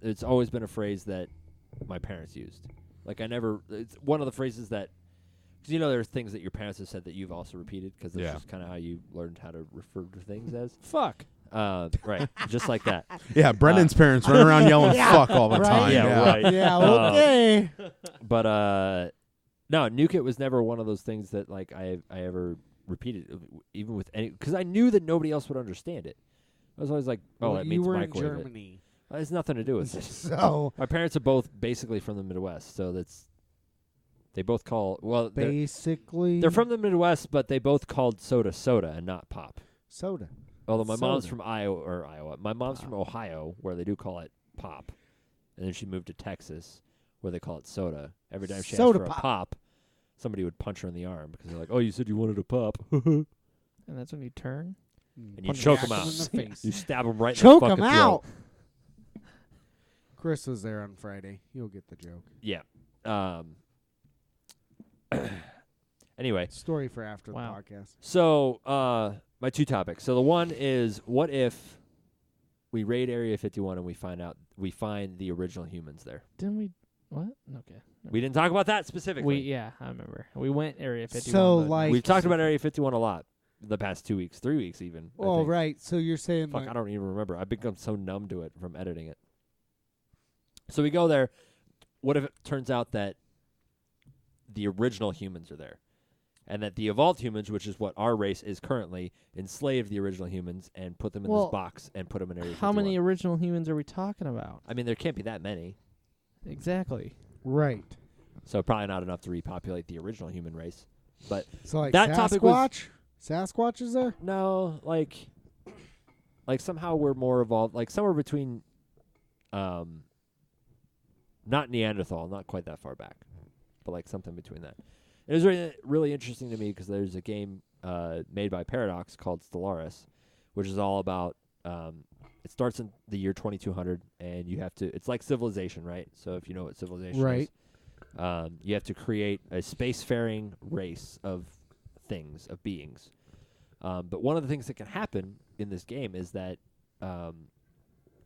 it's always been a phrase that my parents used. Like it's one of the phrases that, because you know there's things that your parents have said that you've also repeated because that's Yeah. just kind of how you learned how to refer to things as. Fuck. Right, just like that. Yeah, Brendan's parents run around yelling "fuck" all the Right? time. Yeah, right. Yeah, okay. But no, nuke it was never one of those things that like I ever repeated, even with any, because I knew that nobody else would understand it. I was always like, oh, Well, that you means were in microwave it. Germany. It has nothing to do with it. So My parents are both basically from the Midwest, so they both call basically they're from the Midwest, but they both called soda and not pop. soda. Although my mom's Soda. from Iowa. My mom's from Ohio, where they do call it pop, and then she moved to Texas, where they call it soda. Every time she Soda asked for pop. a pop, somebody would punch her in the arm because they're like, "Oh, you said you wanted a pop," And that's when you turn. and you Punch choke him them out. in the face. You stab them right Choke in the him fucking out. throat. Chris was there on Friday. You'll get the joke. Yeah. Anyway, Story for after Wow. the podcast. so my two topics. So the one is, what if we raid Area 51 and we find the original humans there? Didn't we? What? Okay. We didn't talk about that specifically. Yeah, I remember. We went Area 51. So, but- like- We've talked about Area 51 a lot the past 2 weeks, 3 weeks even. I Oh, think. right. So you're saying Fuck, like, I don't even remember. I've become so numb to it from editing it. So we go there. What if it turns out that the original humans are there? And that the evolved humans, which is what our race is currently, enslaved the original humans and put them in Well, this box and put them in Area 51. how many original humans are we talking about? I mean, there can't be that many. Exactly. right. So probably not enough to repopulate the original human race. But So like That topic was- Sasquatch? Sasquatch is there? no, like somehow we're more evolved, like somewhere between not Neanderthal, not quite that far back, but like something between that. It was really, really interesting to me because there's a game made by Paradox called Stellaris, which is all about it starts in the year 2200 and you have to, it's like Civilization, right? So if you know what Civilization Right. is, you have to create a spacefaring race of things, of beings. But one of the things that can happen in this game is that,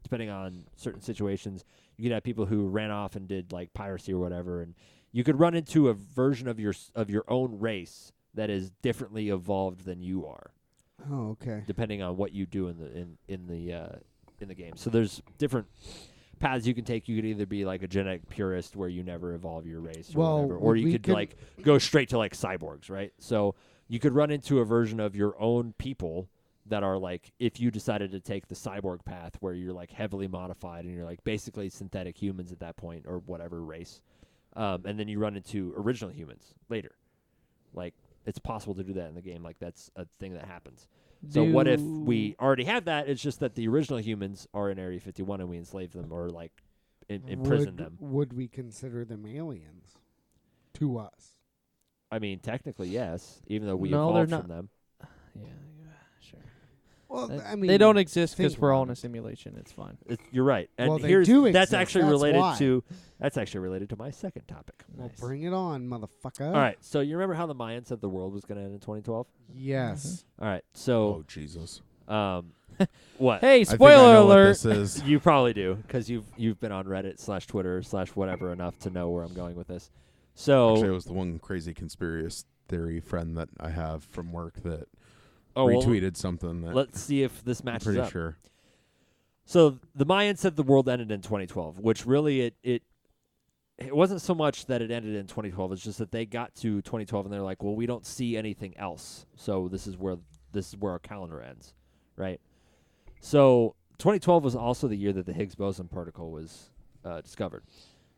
depending on certain situations, you could have people who ran off and did like piracy or whatever, and you could run into a version of your own race that is differently evolved than you are. Oh, okay. Depending on what you do in the game. So there's different paths you can take. You could either be like a genetic purist where you never evolve your race or whatever, or you could like go straight to like cyborgs, right? So you could run into a version of your own people that are like, if you decided to take the cyborg path where you're like heavily modified and you're like basically synthetic humans at that point or whatever race, and then you run into original humans later. Like, it's possible to do that in the game. Like, that's a thing that happens. So what if we already have that? It's just that the original humans are in Area 51 and we enslave them or like imprison them. Would we consider them aliens to us? I mean, technically, yes, even though we No, evolved they're from them. Yeah, sure. Well, I mean, They don't exist because think we're all about in a it. simulation. It's fine. You're right. And Well, they here's do that's exist. actually That's related why. to my second topic. Well, Nice. bring it on, motherfucker. All right. So you remember how the Mayans said the world was going to end in 2012? Yes. All right. Oh So Jesus! what? Hey, I think I spoiler know what alert! this is. You probably do because you've been on Reddit / Twitter / whatever enough to know where I'm going with this. So Actually, it was the one crazy conspiracy theory friend that I have from work that well, retweeted something that let's see if this I'm matches pretty up. sure. So the Mayans said the world ended in 2012, which really it wasn't so much that it ended in 2012. It's just that they got to 2012 and they're like, well, we don't see anything else, so this is where our calendar ends, right? So 2012 was also the year that the Higgs boson particle was discovered,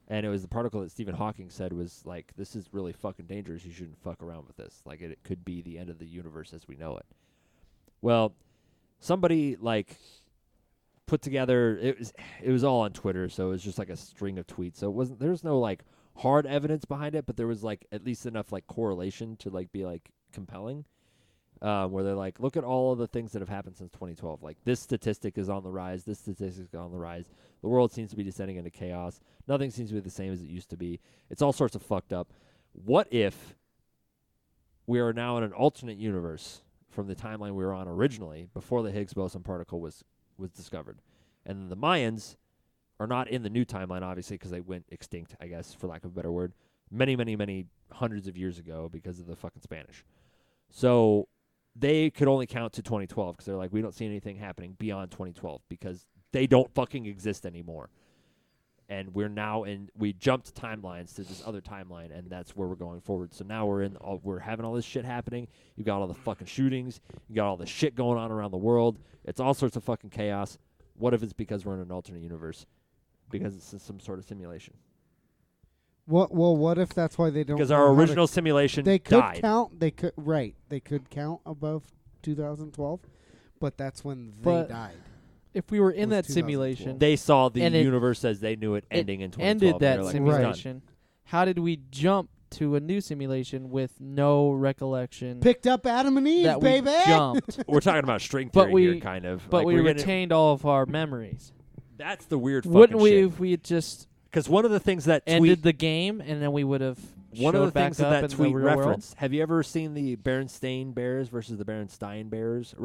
and it was the particle that Stephen Hawking said was like, this is really fucking dangerous. You shouldn't fuck around with this. Like, it could be the end of the universe as we know it. Well, somebody like put together, it was all on Twitter, so it was just like a string of tweets. So there's no like hard evidence behind it, but there was like at least enough like correlation to like be like compelling, where they're like, look at all of the things that have happened since 2012. Like, this statistic is on the rise, this statistic is on the rise. The world seems to be descending into chaos. Nothing seems to be the same as it used to be. It's all sorts of fucked up. What if we are now in an alternate universe from the timeline we were on originally before the Higgs boson particle was discovered, and the Mayans are not in the new timeline, obviously, because they went extinct, I guess, for lack of a better word, many, many, many hundreds of years ago because of the fucking Spanish. So they could only count to 2012 because they're like, we don't see anything happening beyond 2012 because they don't fucking exist anymore. And we jumped timelines to this other timeline, and that's where we're going forward. So now we're having all this shit happening. You got all the fucking shootings. You got all the shit going on around the world. It's all sorts of fucking chaos. What if it's because we're in an alternate universe? Because it's some sort of simulation. What if that's why they don't? Because know our how to- original simulation they could died. count. They could count above 2012, but that's when they But died. If we were in Was that 2012. simulation, They saw the And it- universe as they knew it ending in 2012. ended and that they're like, simulation. How did we jump to a new simulation with no recollection Picked up Adam and Eve, that we baby. jumped, We're talking about string But theory we- here, kind of. but Like, we we're getting- retained all of our memories? That's the weird fucking Wouldn't we shit. if we had just Because one of the things that ended the game and then we would have one of the back things that up that in the tweet real world? referenced. Have you ever seen the Berenstain Bears versus the Berenstain Bears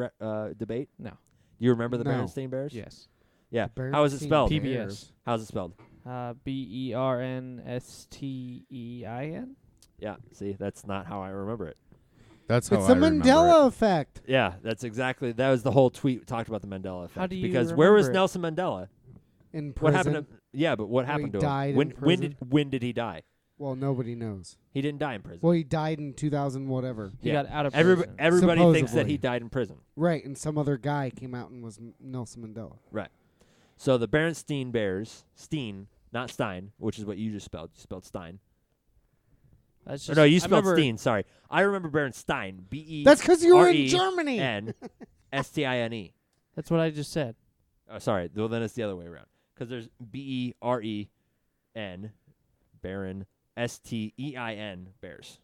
debate? No. You remember the No. Berenstain Bears? Yes. Yeah. The How is it Bernstein spelled? PBS. Bears. How's it spelled? BERNSTEIN. Yeah. See, that's not how I remember it. That's how It's I the remember Mandela effect. Yeah, that was the whole tweet talked about the Mandela effect. How do you because where was remember it? Nelson Mandela? In What prison. happened to but what Oh, he happened to died him? in prison? When did he die? Well, nobody knows. He didn't die in prison. Well, he died in 2000 whatever. He Yeah. got out of prison. Everybody thinks that Supposedly. he died in prison. Right, and some other guy came out and was Nelson Mandela. So the Berenstain Bears, Steen, not Stein, which is what you just spelled. You spelled Stein. That's Or just, no, you I spelled remember- Steen. Sorry, I remember Berenstain. BE. That's because you were in R-E Germany. NSTINE. That's what I just said. Oh, sorry. Well, then it's the other way around. Because there's BEREN, Baron, STEIN, Bears.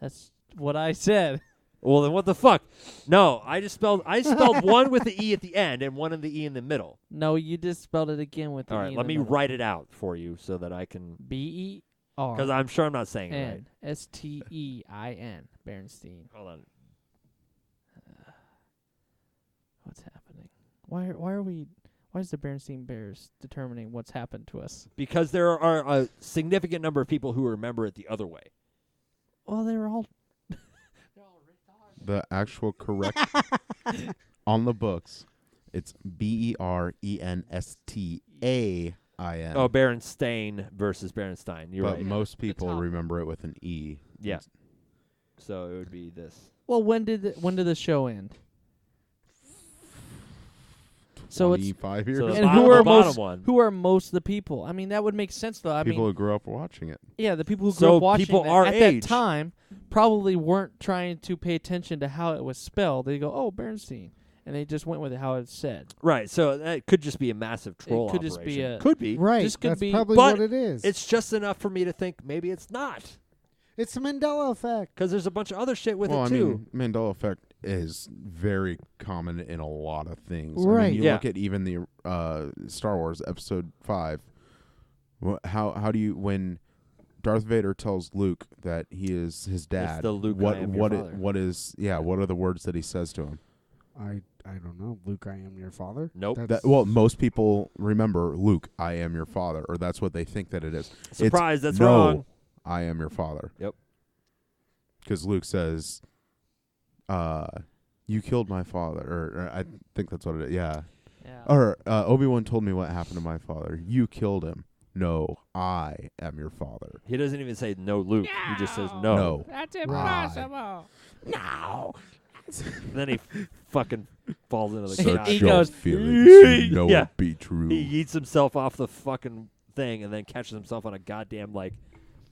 That's what I said. Well, then what the fuck? No, I spelled one with the E at the end and one in the E in the middle. No, you just spelled it again with the All E right, in let the me middle. write it out for you so that I can, BERN because I'm sure I'm not saying it right. STEIN. Bernstein. Hold on. Why is the Berenstein Bears determining what's happened to us? Because there are a significant number of people who remember it the other way. Well, they were all The actual correct on the books, it's Berenstain. Oh, Berenstain versus Berenstein. You're But right. most people top. remember it with an E. Yeah. So it would be this. Well, when did the show end? So it's 25 years. So the and bottom, who are the bottom most one. who are most of the people? I mean, that would make sense though. I people mean, who grew up watching it. yeah, the people who So grew up watching people that our at age. that time probably weren't trying to pay attention to how it was spelled. They go, "Oh, Berenstein," and they just went with it how it's said. Right. So that could just be a massive troll could just be operation. a- Could be. Right. This could that's be- probably But what it is. It's just enough for me to think maybe it's not. It's the Mandela effect. Because there's a bunch of other shit with Well, it I too. mean, Mandela effect is very common in a lot of things. I Right. mean, you Yeah. look at even the Star Wars Episode 5. How do you, when Darth Vader tells Luke that he is his dad, the Luke, what I am your what father. what is what are the words that he says to him? I don't know. Luke, I am your father. Nope. That's- Well, most people remember Luke, I am your father, or that's what they think that it is. Surprise, that's no, wrong. I am your father. Yep. Because Luke says, you killed my father, or I think that's what it is. Yeah. Yeah. Or Obi-Wan told me what happened to my father. You killed him. No, I am your father. He doesn't even say no, Luke. He just says no. No. That's impossible. No. Then he fucking falls into the Search couch. He your goes, feelings. You know Yeah. it be true. He eats himself off the fucking thing and then catches himself on a goddamn like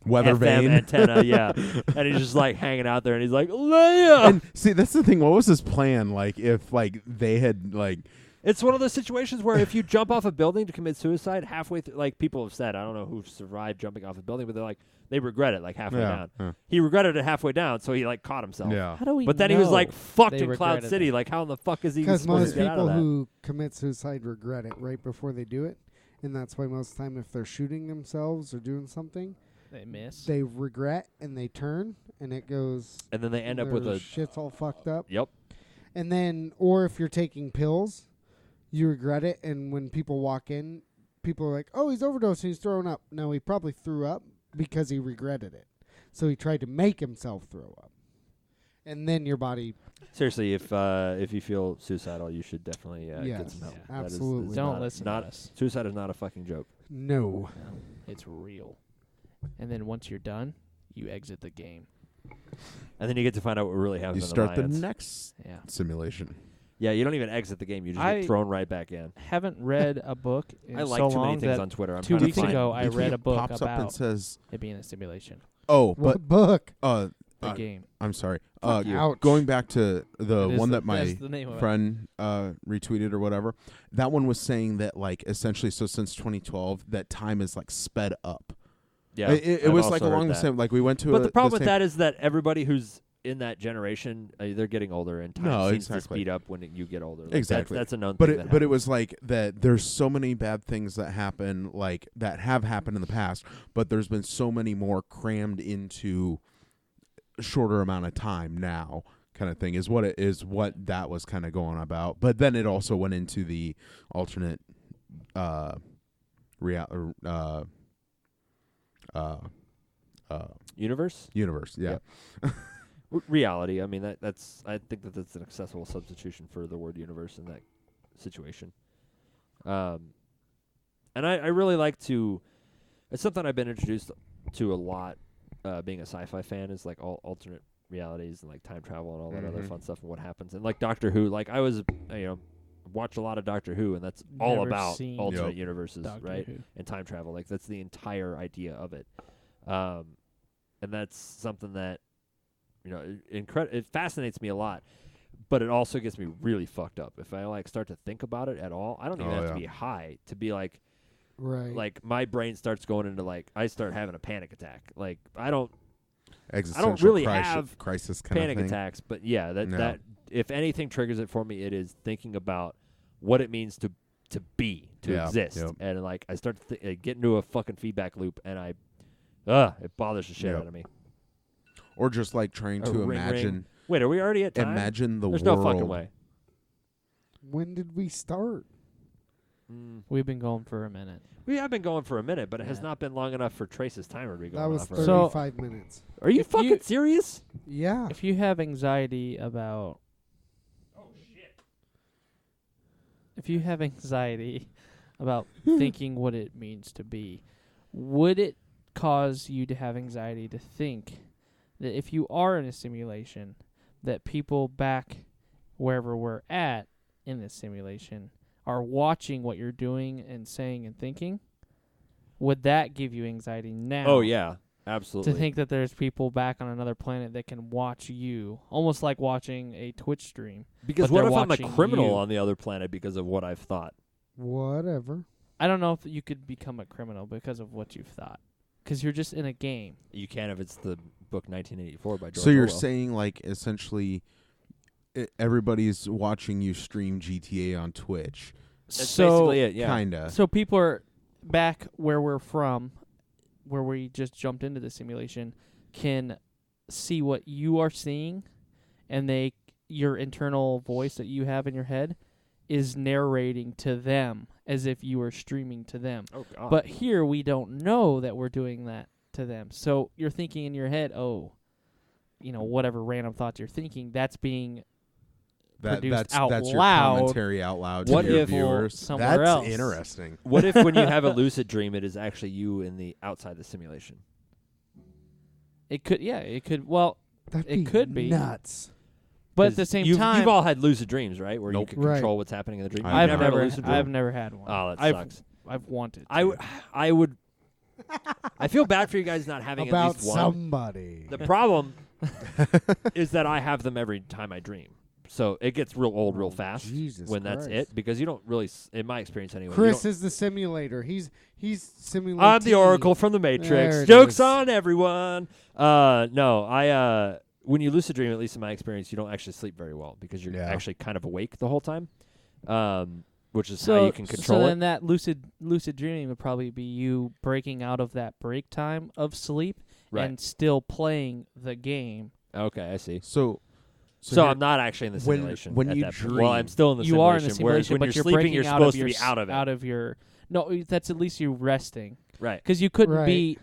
Weather FM vane. antenna, yeah. And he's just like hanging out there and he's like, Leia! And see, that's the thing. What was his plan? Like, if like they had like, It's one of those situations where if you jump off a building to commit suicide halfway through, like people have said, I don't know who survived jumping off a building, but they're like, they regret it like halfway down. yeah. He regretted it halfway down, so he like caught himself. Yeah. How do we? But then he was know like fucked they in Cloud regretted City. it? Like, how in the fuck is he even Because supposed most to get out of people that? who commit suicide regret it right before they do it. And that's why most of the time if they're shooting themselves or doing something, They miss. they regret and they turn and it goes. And then they end up with their a shit's all fucked up. yep. And then, or if you're taking pills, you regret it. And when people walk in, people are like, oh, he's overdosed and he's throwing up. No, he probably threw up because he regretted it. So he tried to make himself throw up. And then your body, Seriously, if you feel suicidal, you should definitely get Yes, some help. yeah, That is absolutely. Don't not, listen not, to us. Suicide is not a fucking joke. no. It's real. And then once you're done, you exit the game. And then you get to find out what really happens. You in start the Alliance. next Yeah. simulation. Yeah, you don't even exit the game. You just I- get thrown right back in. Haven't read a book in I like so too many long things that on Twitter. I'm 2 trying to weeks find- ago I If read it a book pops up and about says, it being a simulation. "Oh, What but book? The Uh, game. I'm sorry. Fuck you. Ouch. Going back to the It is one the- that my that's the name of it. friend retweeted or whatever, that one was saying that like essentially, so since 2012, that time is like sped up. Yeah, it I've was also like heard along the that. same. Like we went to. But the problem with same- that is that everybody who's in that generation, they're getting older, and time No, seems exactly. to speed up when you get older. Like Exactly. that's a known But thing. it but it was like that. There's so many bad things that happen, like that have happened in the past, but there's been so many more crammed into a shorter amount of time now. Kind of thing is what it is. What that was kind of going about, but then it also went into the alternate universe. universe. Yeah. Yep. Reality. I mean, that's. I think that's an accessible substitution for the word universe in that situation. And I really like to. It's something I've been introduced to a lot. Being a sci-fi fan is like all alternate realities and like time travel and all that other Mhm. fun stuff and what happens and like Doctor Who. Like I was, watch a lot of Doctor Who and that's all Never about seen alternate Yep. universes, Doctor right? Who. And time travel. Like that's the entire idea of it. And that's something that it fascinates me a lot, but it also gets me really fucked up if I like start to think about it at all. I don't even Oh, have yeah. to be high to be like Right. my brain starts going into like I start having a panic attack. Like I don't Existential really crisis, have crisis kind panic of thing. attacks, but yeah, No. that if anything triggers it for me, it is thinking about what it means to be, to Yeah, exist, yep. and like I start to get into a fucking feedback loop, and it bothers the shit Yep. out of me. Or just like trying A to ring, imagine ring. Wait, are we already at time? imagine the There's world. no fucking way. When did we start? We've been going for a minute. We have been going for a minute, but it has Yeah. not been long enough for Trace's timer to be going That was off. 35 minutes. Are you If fucking you- serious? Yeah. If you have anxiety about... If you have anxiety about thinking what it means to be, would it cause you to have anxiety to think that if you are in a simulation, that people back wherever we're at in this simulation are watching what you're doing and saying and thinking? Would that give you anxiety now? Oh, yeah. Absolutely. To think that there's people back on another planet that can watch you, almost like watching a Twitch stream. Because but what they're if I'm a watching criminal you. on the other planet because of what I've thought? Whatever. I don't know if you could become a criminal because of what you've thought. Because you're just in a game. You can if it's the book 1984 by George So you're Orwell. saying, like, essentially, everybody's watching you stream GTA on Twitch, That's So, basically it, yeah. kinda. so people are back where we're from, where we just jumped into the simulation, can see what you are seeing, and your internal voice that you have in your head is narrating to them as if you were streaming to them. Oh, God. But here we don't know that we're doing that to them. So you're thinking in your head, whatever random thoughts you're thinking, that's being produced that's out that's your loud commentary out loud What to your if- viewers. somewhere That's else. interesting. What if when you have a lucid dream, it is actually you in the outside the simulation? It could. Well, That'd It be could be. nuts. but at 'Cause the same you've time, all had lucid dreams, right? Where Nope. you can Right. control what's happening in the dream. I've You've never had a had lucid dream? I've never had one. Oh, that I've, sucks. I've wanted. I would. I feel bad for you guys not having About at least one. somebody. The problem is that I have them every time I dream. So it gets real old real fast Jesus when that's Christ. it, because you don't really, in my experience anyway. you Chris don't- is the simulator. He's simulating. I'm the Oracle from the There Matrix. it Jokes is. on everyone. No, when you lucid dream, at least in my experience, you don't actually sleep very well because you're Yeah. actually kind of awake the whole time, which is so how you can control so it. then that lucid dreaming would probably be you breaking out of that break time of sleep Right. and still playing the game. Okay, I see. So So here- I'm not actually in the when- simulation. when at you that point. dream- well, I'm still in the You simulation. are in the Whereas simulation, when but you're you're sleeping, breaking you're out supposed of to your be out of it. Out of your no, that's at least you resting. Right. Because you couldn't Right. be.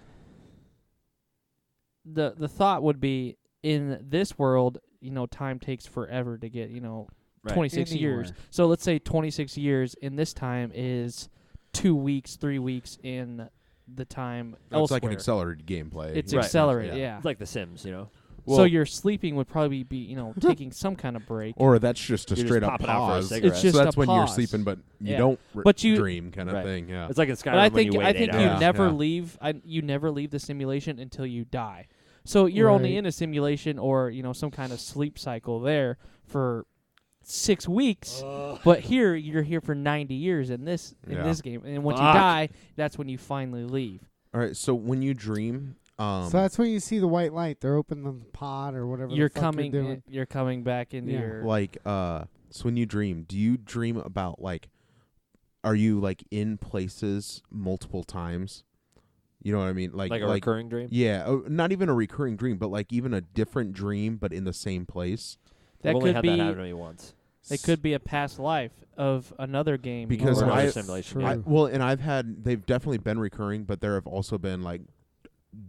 The thought would be in this world, time takes forever to get, Right. 26 years. Anywhere. So let's say 26 years in this time is 2 weeks, 3 weeks in the time it's elsewhere. like an accelerated gameplay. It's Right. accelerated, yeah. It's like The Sims, so Well- your sleeping would probably be, taking some kind of break. Or that's just a You're just straight up popping out for a pause. cigarette. It's just so that's a when you're pause. sleeping, but you Yeah. don't But you- dream kind of Right. thing. Yeah. It's like in Skyrim But I when you think wait 8 you hours. never Yeah. leave. You never leave the simulation until you die. So you're only Right. in a simulation or some kind of sleep cycle there for 6 weeks. But here you're here for 90 years in this Yeah. game, and once Fuck. you die, that's when you finally leave. All right. So when you dream, So that's when you see the white light. They're opening the pod or whatever. You're the fuck coming. You're doing. You're coming back into Yeah. your. like, so when you dream, do you dream about like, are you like in places multiple times? You know what I mean? Like a recurring dream? Yeah, not even a recurring dream, but like even a different dream, but in the same place. that I've only could had be. that happen to me once. It could be a past life of another game. Because Or another I- simulation. True. Yeah. They've definitely been recurring, but there have also been like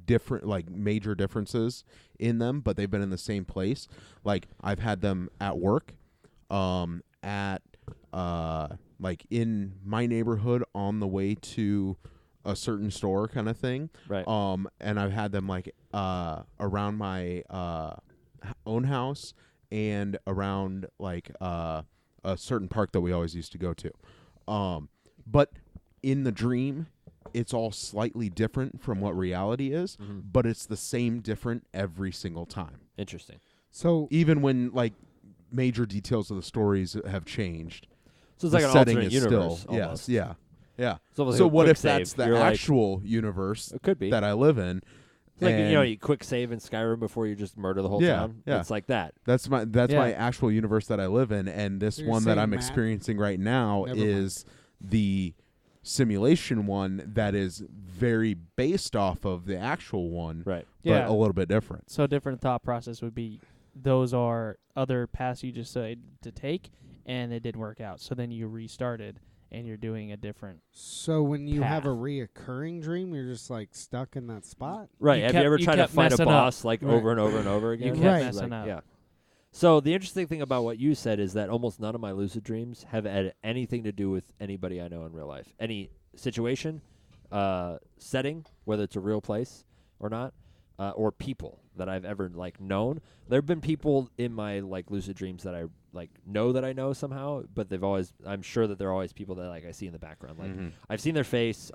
different, like major differences in them, but they've been in the same place. Like I've had them at work, at like in my neighborhood on the way to a certain store kind of thing. Right. And I've had them like around my own house and around like a certain park that we always used to go to. But in the dream, it's all slightly different from what reality is, Mhm. but it's the same different every single time. Interesting. So Even when like major details of the stories have changed, So it's the like an setting alternate is universe. still almost. yes, yeah. It's almost So like a what quick if that's save. the You're like- actual universe It could be. that I live in? It's like and you quick save in Skyrim before you just murder the whole Yeah, town. yeah. It's like that. That's my Yeah. actual universe that I live in, and this So you're one that saying, I'm Matt- experiencing right now Never mind. is the simulation one that is very based off of the actual one, Right. but Yeah. a little bit different. So a different thought process would be those are other paths you decide to take, and it didn't work out. So then you restarted, and you're doing a different. So when you have a path. reoccurring dream, you're just like stuck in that spot. Right. You Have kept- you ever you tried to kept fight a messing up. boss like Right. over and over and over again? kept Right. messing up. Yeah. So the interesting thing about what you said is that almost none of my lucid dreams have had anything to do with anybody I know in real life. Any situation, setting, whether it's a real place or not, or people that I've ever like known. There have been people in my like lucid dreams that I like know that I know somehow, but I'm sure that there are always people that like I see in the background. Like I've seen their face.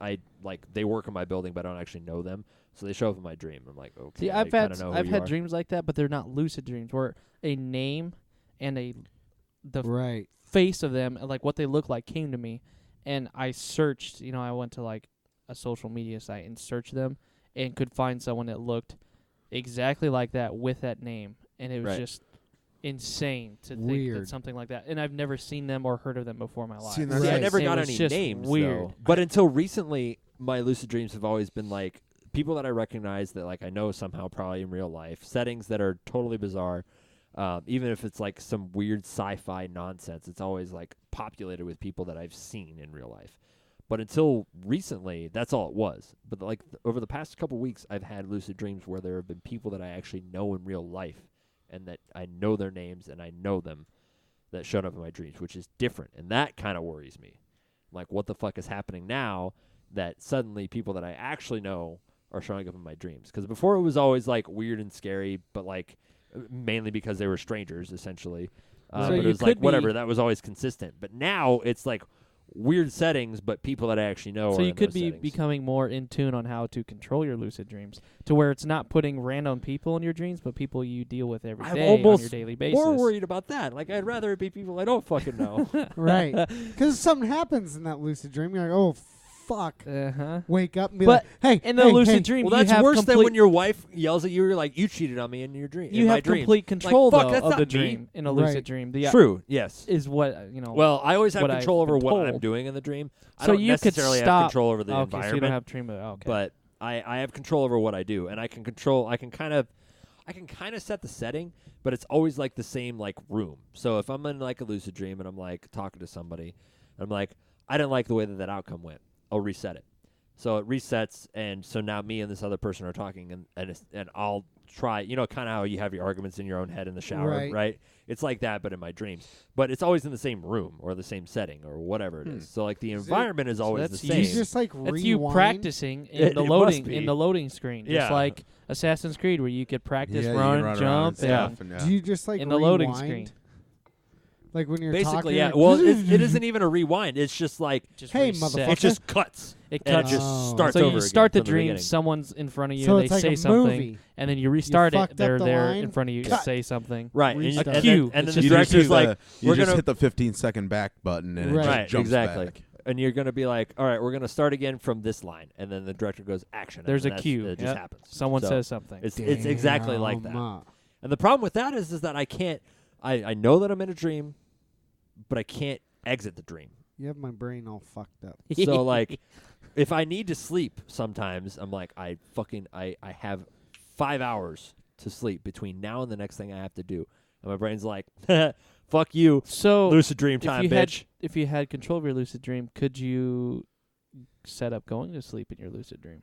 They work in my building, but I don't actually know them. So they show up in my dream. I'm like, okay. See, I I've kinda know who had you are. dreams like that, but they're not lucid dreams. Where a name and the Right. face of them, like what they look like, came to me, and I searched. I went to like a social media site and searched them, and could find someone that looked exactly like that with that name, and it was Right. just insane to think Weird. that something like that. And I've never seen them or heard of them before in my life. See, See, that's I Right. never It got was any just names, weird. though. But until recently, my lucid dreams have always been like people that I recognize that like I know somehow probably in real life, settings that are totally bizarre. Even if it's like some weird sci-fi nonsense, it's always like populated with people that I've seen in real life. But until recently, that's all it was. But like over the past couple weeks, I've had lucid dreams where there have been people that I actually know in real life, and that I know their names and I know them, that showed up in my dreams, which is different, and that kind of worries me. Like, what the fuck is happening now that suddenly people that I actually know are showing up in my dreams? Because before it was always like weird and scary, but like mainly because they were strangers, essentially. So But it you was like could whatever, be- that was always consistent. But now it's like weird settings, but people that I actually know. So are you in could those be settings. becoming more in tune on how to control your lucid dreams, to where it's not putting random people in your dreams, but people you deal with every I'm day on almost your daily basis. more worried about that. Like, I'd rather it be people I don't fucking know. Right. Because something happens in that lucid dream. You're like, oh, fuck. Uh-huh. Wake up and be But like, hey, in the hey, lucid hey. dream, Well, you that's have worse than complete, when your wife yells at you. You're like, you cheated on me in your dream. you in my have dreams. complete control fuck, though, that's of not the me. dream in a lucid Right. dream. The True. Yes. is what Well, I always have what I've control over been what I'm told. doing in the dream. I So don't you could necessarily have stop- control over the okay, environment, so you don't have dream. Okay. but I have control over what I do, and I can control. I can kind of set the setting, but it's always like the same like room. So if I'm in like a lucid dream and I'm like talking to somebody, I'm like, I didn't like the way that outcome went. I'll reset it. So it resets, and so now me and this other person are talking, and I'll try, kind of how you have your arguments in your own head in the shower, Right. It's like that, but in my dreams. But it's always in the same room or the same setting or whatever it is. So like the environment is always the that's same. You just like That's rewind. you practicing in It the must loading be. in the loading screen, just Yeah. like Assassin's Creed, where you could practice Yeah, you run, can run around jump, and yeah. stuff, and Do you just like in the loading rewind? screen. Like when you're Basically, talking, yeah. like, Well, it isn't even a rewind. It's just like Just Hey, reset. motherfucker. it just cuts. It And cuts. it just Oh. starts So over you start again the from the dream. beginning. Someone's in front of you. So They it's like say a something, movie. and then you restart fucked it. They're up the there line, in front of you to cut. say something. Right, and, Restart. and A cue. then, and It's then the just a director's cue. like, you we're just gonna hit the 15-second back button, and Right. it right, just jumps exactly. back. And you're gonna be like, all right, we're gonna start again from this line, and then the director goes action. There's and a that's- cue. It just Yep. happens. Someone So says something. It's exactly like that. Damn. And the problem with that is that I can't. I know that I'm in a dream, but I can't exit the dream. You have my brain all fucked up. So like, if I need to sleep, sometimes I'm like, I have 5 hours to sleep between now and the next thing I have to do, and my brain's like, fuck you, So lucid dream if time, you bitch. if you had control of your lucid dream, could you set up going to sleep in your lucid dream?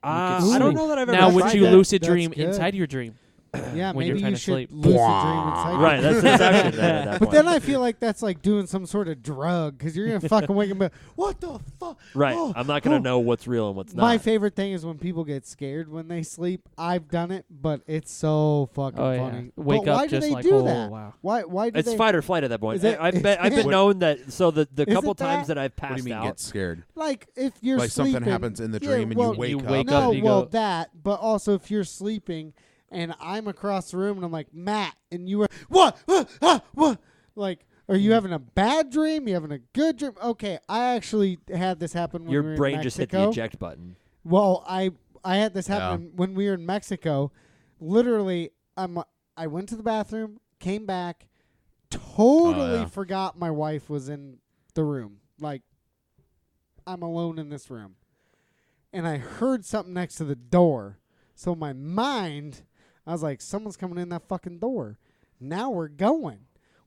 I sleep. don't know that I've ever Now, tried would you that. lucid That's dream good. inside your dream? Yeah, When you're maybe trying you to should sleep. lucid dream inside. Right, that's inception then at that But point. then I feel like that's like doing some sort of drug because you're gonna fucking wake up. And be, what the fuck? Right, Oh, I'm not gonna oh. know what's real and what's not. My favorite thing is when people get scared when they sleep. I've done it, but it's so fucking Oh yeah, funny. wake but why up do just they like do oh that? wow. Why do It's they fight or flight at that point. Is it- I've been is it- known that. So the Is couple it times that? that I've What do passed you mean out, get scared? like if you're Like sleeping, something happens in the yeah, dream and well, you wake you up. wake No, up, you well go- that, but also if you're sleeping and I'm across the room and I'm like Matt, and you were what? What? Like, are you having a bad dream? You having a good dream? Okay, I actually had this happen when your we were brain in just hit the Mexico. eject button. Well, I had this happen when we were in Mexico. Literally, I went to the bathroom, came back, totally forgot my wife was in the room. Like, I'm alone in this room. And I heard something next to the door. So my mind, I was like, someone's coming in that fucking door. Now we're going.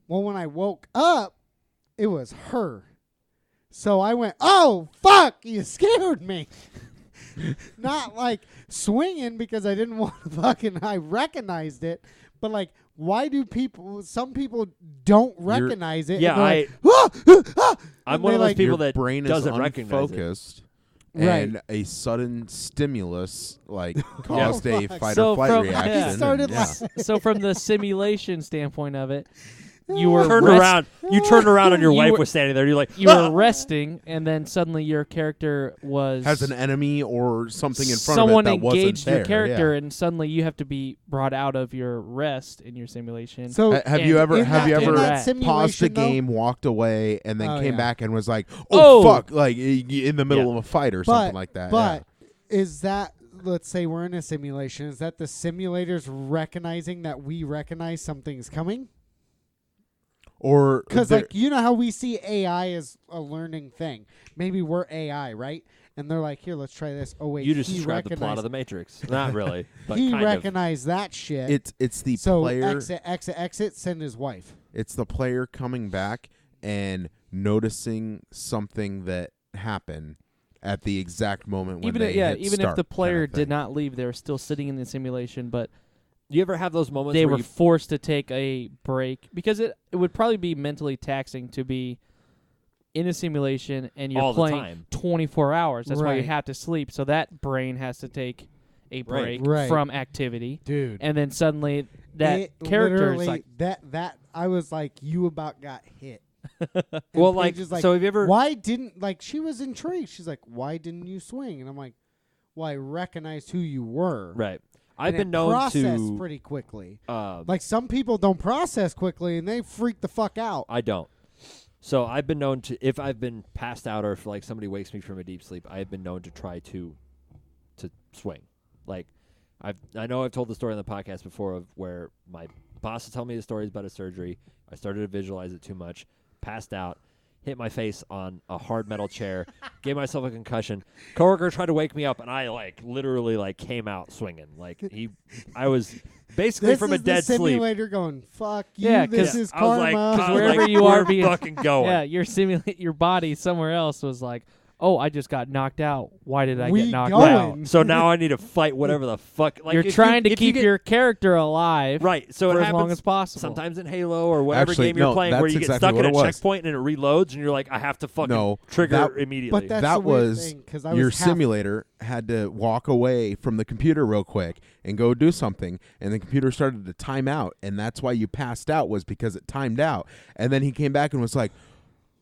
Well, when I woke up, it was her. So I went, oh, fuck, you scared me. Not like swinging because I didn't want to fucking, I recognized it. But like, why do some people don't recognize it? Yeah, and like, ah, ah, ah, I'm one of those people Your that brain doesn't is recognize it. unfocused, Right. and a sudden stimulus caused a fuck. fight So or flight from- reaction. yeah. He started and, laughing. So from the simulation standpoint of it, you were You turned around and your You wife were- was standing there. You're like, you were resting, and then suddenly your character was has an enemy or something in front someone of it that wasn't engaged there. your character, yeah. and suddenly you have to be brought out of your rest in your simulation. So Have and you ever in that ever interact. paused the simulation, though- game, walked away, and then Oh, came yeah. back and was like, Oh! "Oh, fuck!" Like in the middle Yeah. of a fight or but, something like that. But is that, let's say we're in a simulation, is that the simulators recognizing that we recognize something's coming? Or Because, there- like, you know how we see AI as a learning thing. Maybe we're AI, right? And they're like, here, let's try this. Oh, wait. you just he described the plot recognized- of the Matrix. Not really, but He kind of. recognized that shit. it's the so player. exit, send his wife. It's the player coming back and noticing something that happened at the exact moment when even they hit even start if the player kind of did thing. not leave, they were still sitting in the simulation, but You ever have those moments they where were you forced to take a break because it would probably be mentally taxing to be in a simulation and you're all the playing time? 24 hours. That's why you Right. have to sleep. So that brain has to take a break Right. from activity, Dude. and then suddenly that It character is literally- like, that I was like, you about got hit. And Well, Paige like, is so have you ever? why didn't, like, she was intrigued. She's like, why didn't you swing? And I'm like, well, I recognized who you were. Right. And I've it been known processed to. pretty quickly. Like, Like, some people don't process quickly and they freak the fuck out. I don't. So I've been known to, if I've been passed out or if like somebody wakes me from a deep sleep, I have been known to try to swing. Like, I know I've told the story on the podcast before of where my boss would tell me the stories about a surgery. I started to visualize it too much, passed out, hit my face on a hard metal chair, gave myself a concussion. Coworker tried to wake me up, and I literally came out swinging. I was basically This from is a dead the sleep. simulator going, fuck you, Yeah, this 'cause is I was like, karma. I was wherever like, you are we're being- fucking going. yeah, your body somewhere else was like, oh, I just got knocked out. Why did I We get knocked going. out? So now I need to fight whatever the fuck. Like You're if trying to if you keep get- your character alive right. So for it as happens long as possible. sometimes in Halo or whatever Actually, game you're no, playing where that's you get exactly stuck what in a it was. checkpoint and it reloads and you're like, I have to fucking No, trigger that- immediately. But that's that the weird was thing, 'cause I your was half- simulator had to walk away from the computer real quick and go do something, and the computer started to time out, and that's why you passed out, was because it timed out. And then he came back and was like,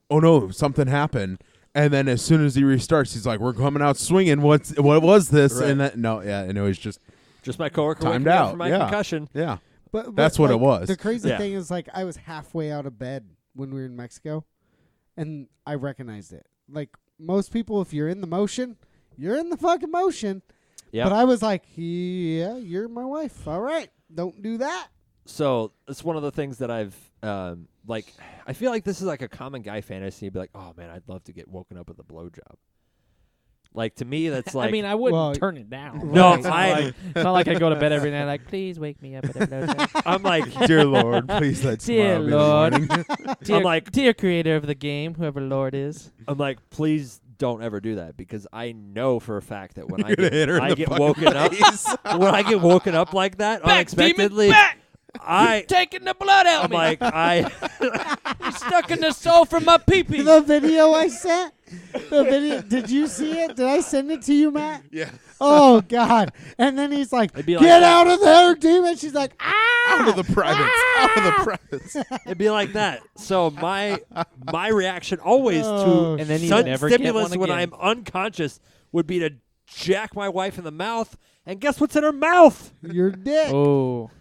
oh no, something happened. And then as soon as he restarts, he's like, we're coming out swinging. What was this? Right. And and it was just Just my coworker timed waking me up out. from my Yeah. concussion. yeah. But That's what it like, was. The crazy Yeah. thing is, like, I was halfway out of bed when we were in Mexico, and I recognized it. Like, most people, if you're in the motion, you're in the fucking motion. Yeah. But I was like, yeah, you're my wife. All right, don't do that. So it's one of the things that I've I feel like this is like a common guy fantasy. Be like, oh man, I'd love to get woken up with a blowjob. Like to me, that's like. I mean, I wouldn't Well, turn it down. No, It's not it's not like I go to bed every night like, please wake me up at a blowjob. I'm like, Dear Lord, please let Dear tomorrow be the Lord. morning. dear, I'm like- dear creator of the game, whoever Lord is. I'm like, please don't ever do that because I know for a fact that when I You're gonna hit her in I the get fucking woken up, when I get woken up like that unexpectedly, Taking the blood out I'm of me. like, You're stuck in the soul from my pee-pee. The video I sent, did you see it? Did I send it to you, Matt? Yeah. Oh, God. And then he's like, It'd be get like that. out of there, demon. She's like, Out of the privates. Out of the privates. it'd be like that. So my reaction always Oh, to And then you sudden never get stimulus one when again. I'm unconscious would be to jack my wife in the mouth, and guess what's in her mouth? your dick. Oh.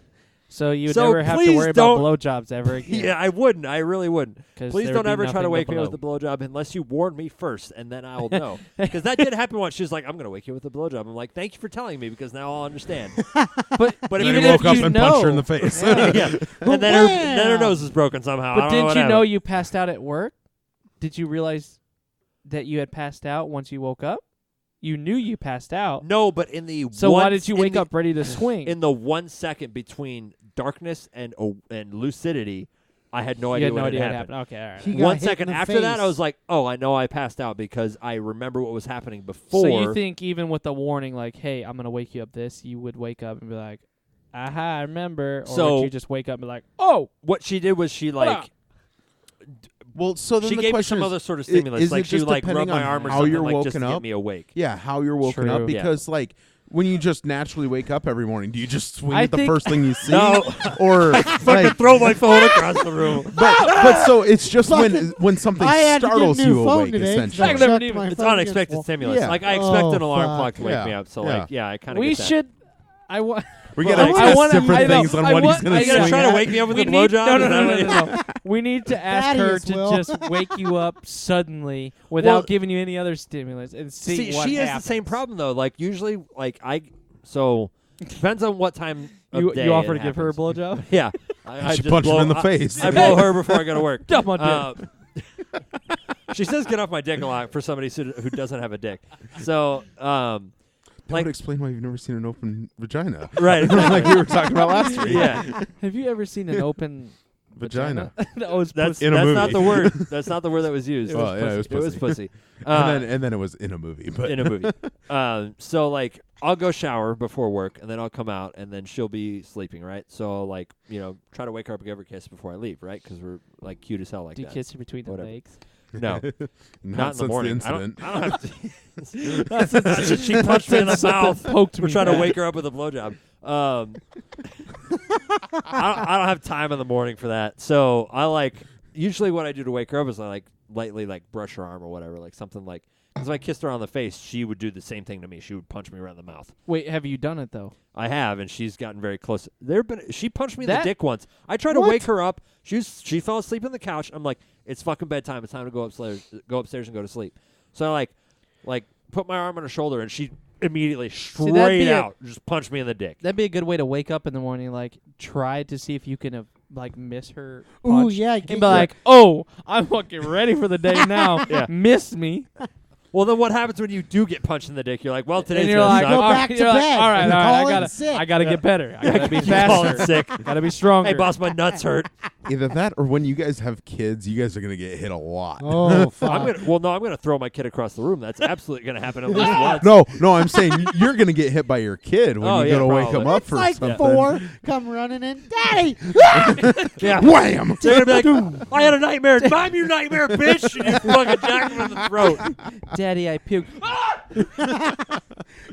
So you would So never have to please worry about don't- blowjobs ever again. Yeah, I wouldn't. I really wouldn't. 'Cause Please there don't would be ever try to nothing wake but me up with a blowjob unless you warn me first, and then I'll know. Because that did happen once. She was like, "I'm going to wake you with a blowjob." I'm like, "Thank you for telling me, because now I'll understand." But But if And even he you if woke up you and know, punched her in the face. yeah, and then her nose is broken somehow. I But don't know didn't what you know happened. you passed out at work? Did you realize that you had passed out once you woke up? You knew you passed out. No, but in the So one, why did you in wake the- up ready to swing? in the 1 second between darkness and lucidity? I had no You idea had no what idea had what happened. happened. Okay, all right. He got 1 hit second in the after that, I face. was like, oh, I know I passed out because I remember what was happening before. So you think even with the warning, like, hey, I'm gonna wake you up you would wake up and be like, aha, I remember, or So- would you just wake up and be like, oh, what she did was she like Well, so then she the gave me question some is, other sort of i- stimulus, is like it she just like rubbed depending my on arm or how something, you're like just to woken get up? me awake. Yeah, how you're woken True. up Yeah. because like when you just naturally wake up every morning, do you just swing I at the think- first thing you see, No. or Fucking like? throw my phone across the room. But so it's just Fucking- when something I had to get a startles new you phone awake, today 'cause I essentially. Check checked them. my It's phone unexpected against- stimulus. Yeah. Like I expect an Oh, alarm fuck. clock to wake Yeah. me up. So Yeah. like I kind of we get that. should. I want. We Well, gotta like, test I wanna- different I know, things on I what want- he's gonna I You gonna swing try at. to wake me up with a We need, blowjob? no, Is no, that no, what no, you- no, no. We need to ask her Thaddeus to will. just wake you up suddenly without Well, giving you any other stimulus and see what she has happens. the same problem though. Like usually, like so depends on what time of You day you offer it to give her a happens. blowjob? Yeah, I She just punched him blow, in the face. I blow her before I go to work. Dumb on dick. She says get off my dick a lot for somebody who doesn't have a dick. So That like would explain why you've never seen an open vagina. right, Like we were talking about last week. yeah. Have you ever seen an open Vagina. That was That's pussy. In a that's movie. not the word. That's not the word that was used. It was Well, yeah, it was It was pussy. pussy. And then it was in a movie. But in a movie. So like I'll go shower before work and then I'll come out and then she'll be sleeping, right? So like try to wake her up and give her a kiss before I leave, right? Because we're like cute as hell like Do you that. kiss her between the Whatever. legs? No, not in the since morning. The I don't incident. have to. That's what she punched me in the mouth. Poked We're me trying to back. wake her up with a blowjob. I don't have time in the morning for that. So I like usually what I do to wake her up is I like lightly like brush her arm or whatever, like something like. Because if I kissed her on the face, she would do the same thing to me. She would punch me right in the mouth. Wait, have you done it though? I have, and she's gotten very close. She punched me in That- the dick once. I tried to What? wake her up. She fell asleep on the couch. I'm like, it's fucking bedtime. It's time to go upstairs and go to sleep. So I like put my arm on her shoulder, and she immediately that'd straight be a- out just punched me in the dick. That'd be a good way to wake up in the morning. Like, try to see if you can like miss her. Ooh, punch yeah. and get be like, oh, I'm fucking ready for the day now. Yeah. Missed me. Well, then what happens when you do get punched in the dick? You're like, well, today's And you're gonna like, suck. Go all back right, to you're like, bed all right, and all call right. in sick. I gotta get better. I gotta be Call in faster. sick. Gotta be stronger. Hey, boss, my nuts hurt. Either that or when you guys have kids, you guys are gonna get hit a lot. Oh, fuck. I'm gonna throw my kid across the room. That's absolutely gonna happen at least once. No, I'm saying you're gonna get hit by your kid when Oh, you yeah, go to wake probably. him up It's for like something. 4 come running in. Daddy! Yeah. Wham! They're gonna be like, I had a nightmare. Mom, you nightmare, bitch! And you fucking jack him in the throat. Daddy, I puked.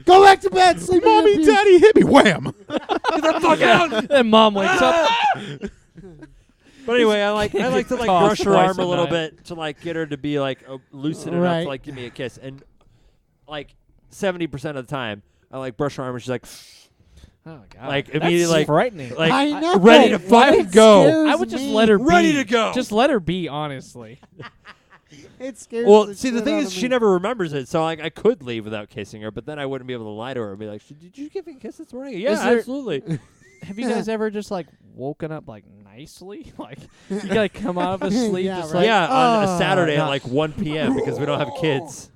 Go back to bed. Sleep. Mommy, Daddy hit me. Wham! Get the fuck out! Then mom wakes up. But anyway, I like to like Toss brush her twice arm a a little night. bit to like get her to be like lucid enough Right. to like give me a kiss. And like 70% of the time, I like brush her arm and she's like, Oh god. Like, That's immediately, like- frightening. like I know. ready to fucking It go. scares I would just me. let her be. Ready to go. Just let her be, honestly. It scares Well, see, the shit thing out is, of she me. never remembers it. So like, I could leave without kissing her, but then I wouldn't be able to lie to her and be like, "Did you give me a kiss this morning?" Yeah, Is there- absolutely. Have you guys ever just like woken up like nicely? Like you gotta come out of a sleep Yeah, just right. like yeah, on a oh, Saturday no. at like 1 p.m. because we don't have kids.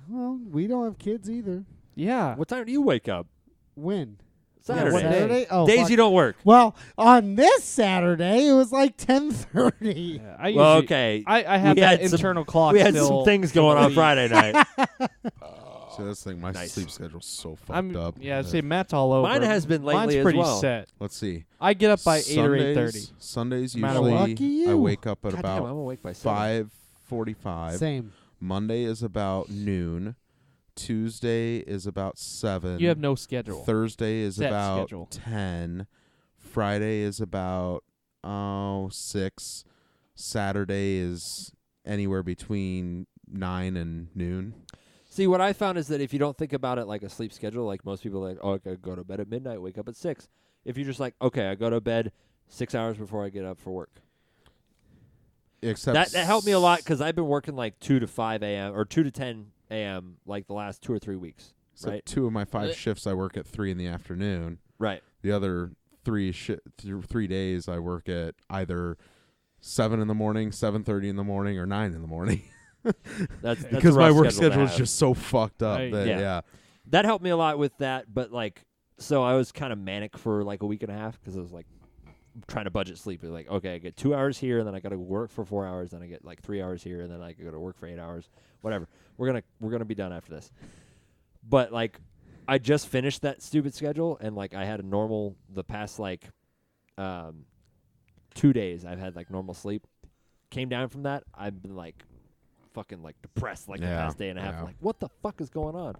Well, we don't have kids either. yeah. What time do you wake up? When? Saturday. what day? Saturday? Oh, Days fuck. you don't work. Well, on this Saturday, it was like 10:30. Yeah, I Well, usually- okay. I have We that had some- internal clock. We had still some things going on believe. Friday night. So that's the thing. My Nice. sleep schedule's so fucked I'm up. yeah. that- See, Matt's all over. Mine has been lately Mine's as pretty well. set. Let's see. I get up by 8 or 8:30. Sundays No matter usually what. Lucky you. I wake up at God damn, I'm about awake by 7. 5:45. Same. Monday is about noon. Tuesday is about 7. You have no schedule. Thursday is Set about schedule. 10. Friday is about 6. Saturday is anywhere between 9 and noon. See, what I found is that if you don't think about it like a sleep schedule, like most people are like, oh, I go to bed at midnight, wake up at 6. If you're just like, okay, I go to bed 6 hours before I get up for work. Except That helped me a lot because I've been working like 2 to 5 a.m. or 2 to 10 a.m. like the last 2 or 3 weeks. So Right. 2 of my 5 shifts I work at 3 in the afternoon. Right. The other 3 days I work at either 7 in the morning, 7:30 in the morning, or 9 in the morning. That's Because a my rough work schedule to schedule is have. just so fucked up. Right. That, Yeah. yeah. That helped me a lot with that, but like, so I was kind of manic for like a week and a half because I was like trying to budget sleep. It's like, okay, I get 2 hours here, and then I got to work for 4 hours, then I get like 3 hours here, and then I go to work for 8 hours. Whatever. We're gonna be done after this. But like, I just finished that stupid schedule, and like I had a normal the past like 2 days. I've had like normal sleep. Came down from that. I've been like fucking like depressed like the past day and a half. Yeah. Like, what the fuck is going on?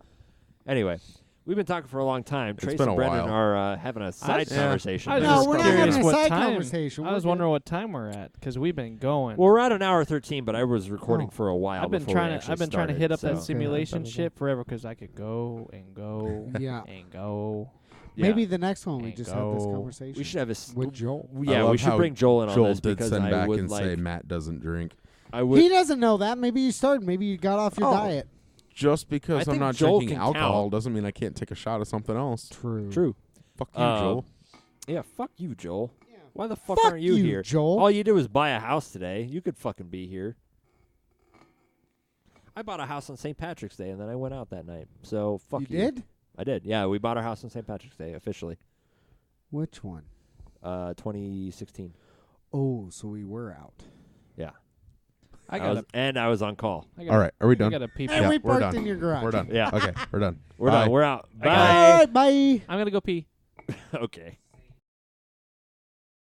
Anyway, we've been talking for a long time. It's Trace been and a Brendan while. are having a side conversation. I was No, just we're not curious having a what side time. conversation. I was wondering what time we're at because we've been going. Well, we're at an hour 13, but I was recording Oh. for a while. I've been before we trying to actually I've been trying to started, hit up so. that simulation Yeah. shit forever because I could go and go Yeah. and go. Maybe the next one we And just have this go. conversation. We should have with Joel. I Yeah, love we should how bring Joel in on Joel this did because send I back would and like. say Matt doesn't drink. I would. He doesn't know that. Maybe you started. Maybe you got off your Oh. diet. Just I because I'm think not Joel drinking can alcohol count. doesn't mean I can't take a shot of something else. True. Fuck you, Joel. Yeah, fuck you, Joel. Yeah. Why the fuck Fuck aren't you here? Joel. All you did was buy a house today. You could fucking be here. I bought a house on St. Patrick's Day, and then I went out that night. So fuck you. You did? I did. Yeah, we bought our house on St. Patrick's Day officially. Which one? 2016. Oh, so we were out. Yeah. I was, got and I was on call. All right, are we I done? got a pee. And Yeah, we we're parked done. in your garage. We're done. Yeah. Okay, we're done. We're Bye. done. We're out. I got Bye. Bye. I'm gonna go pee. Okay.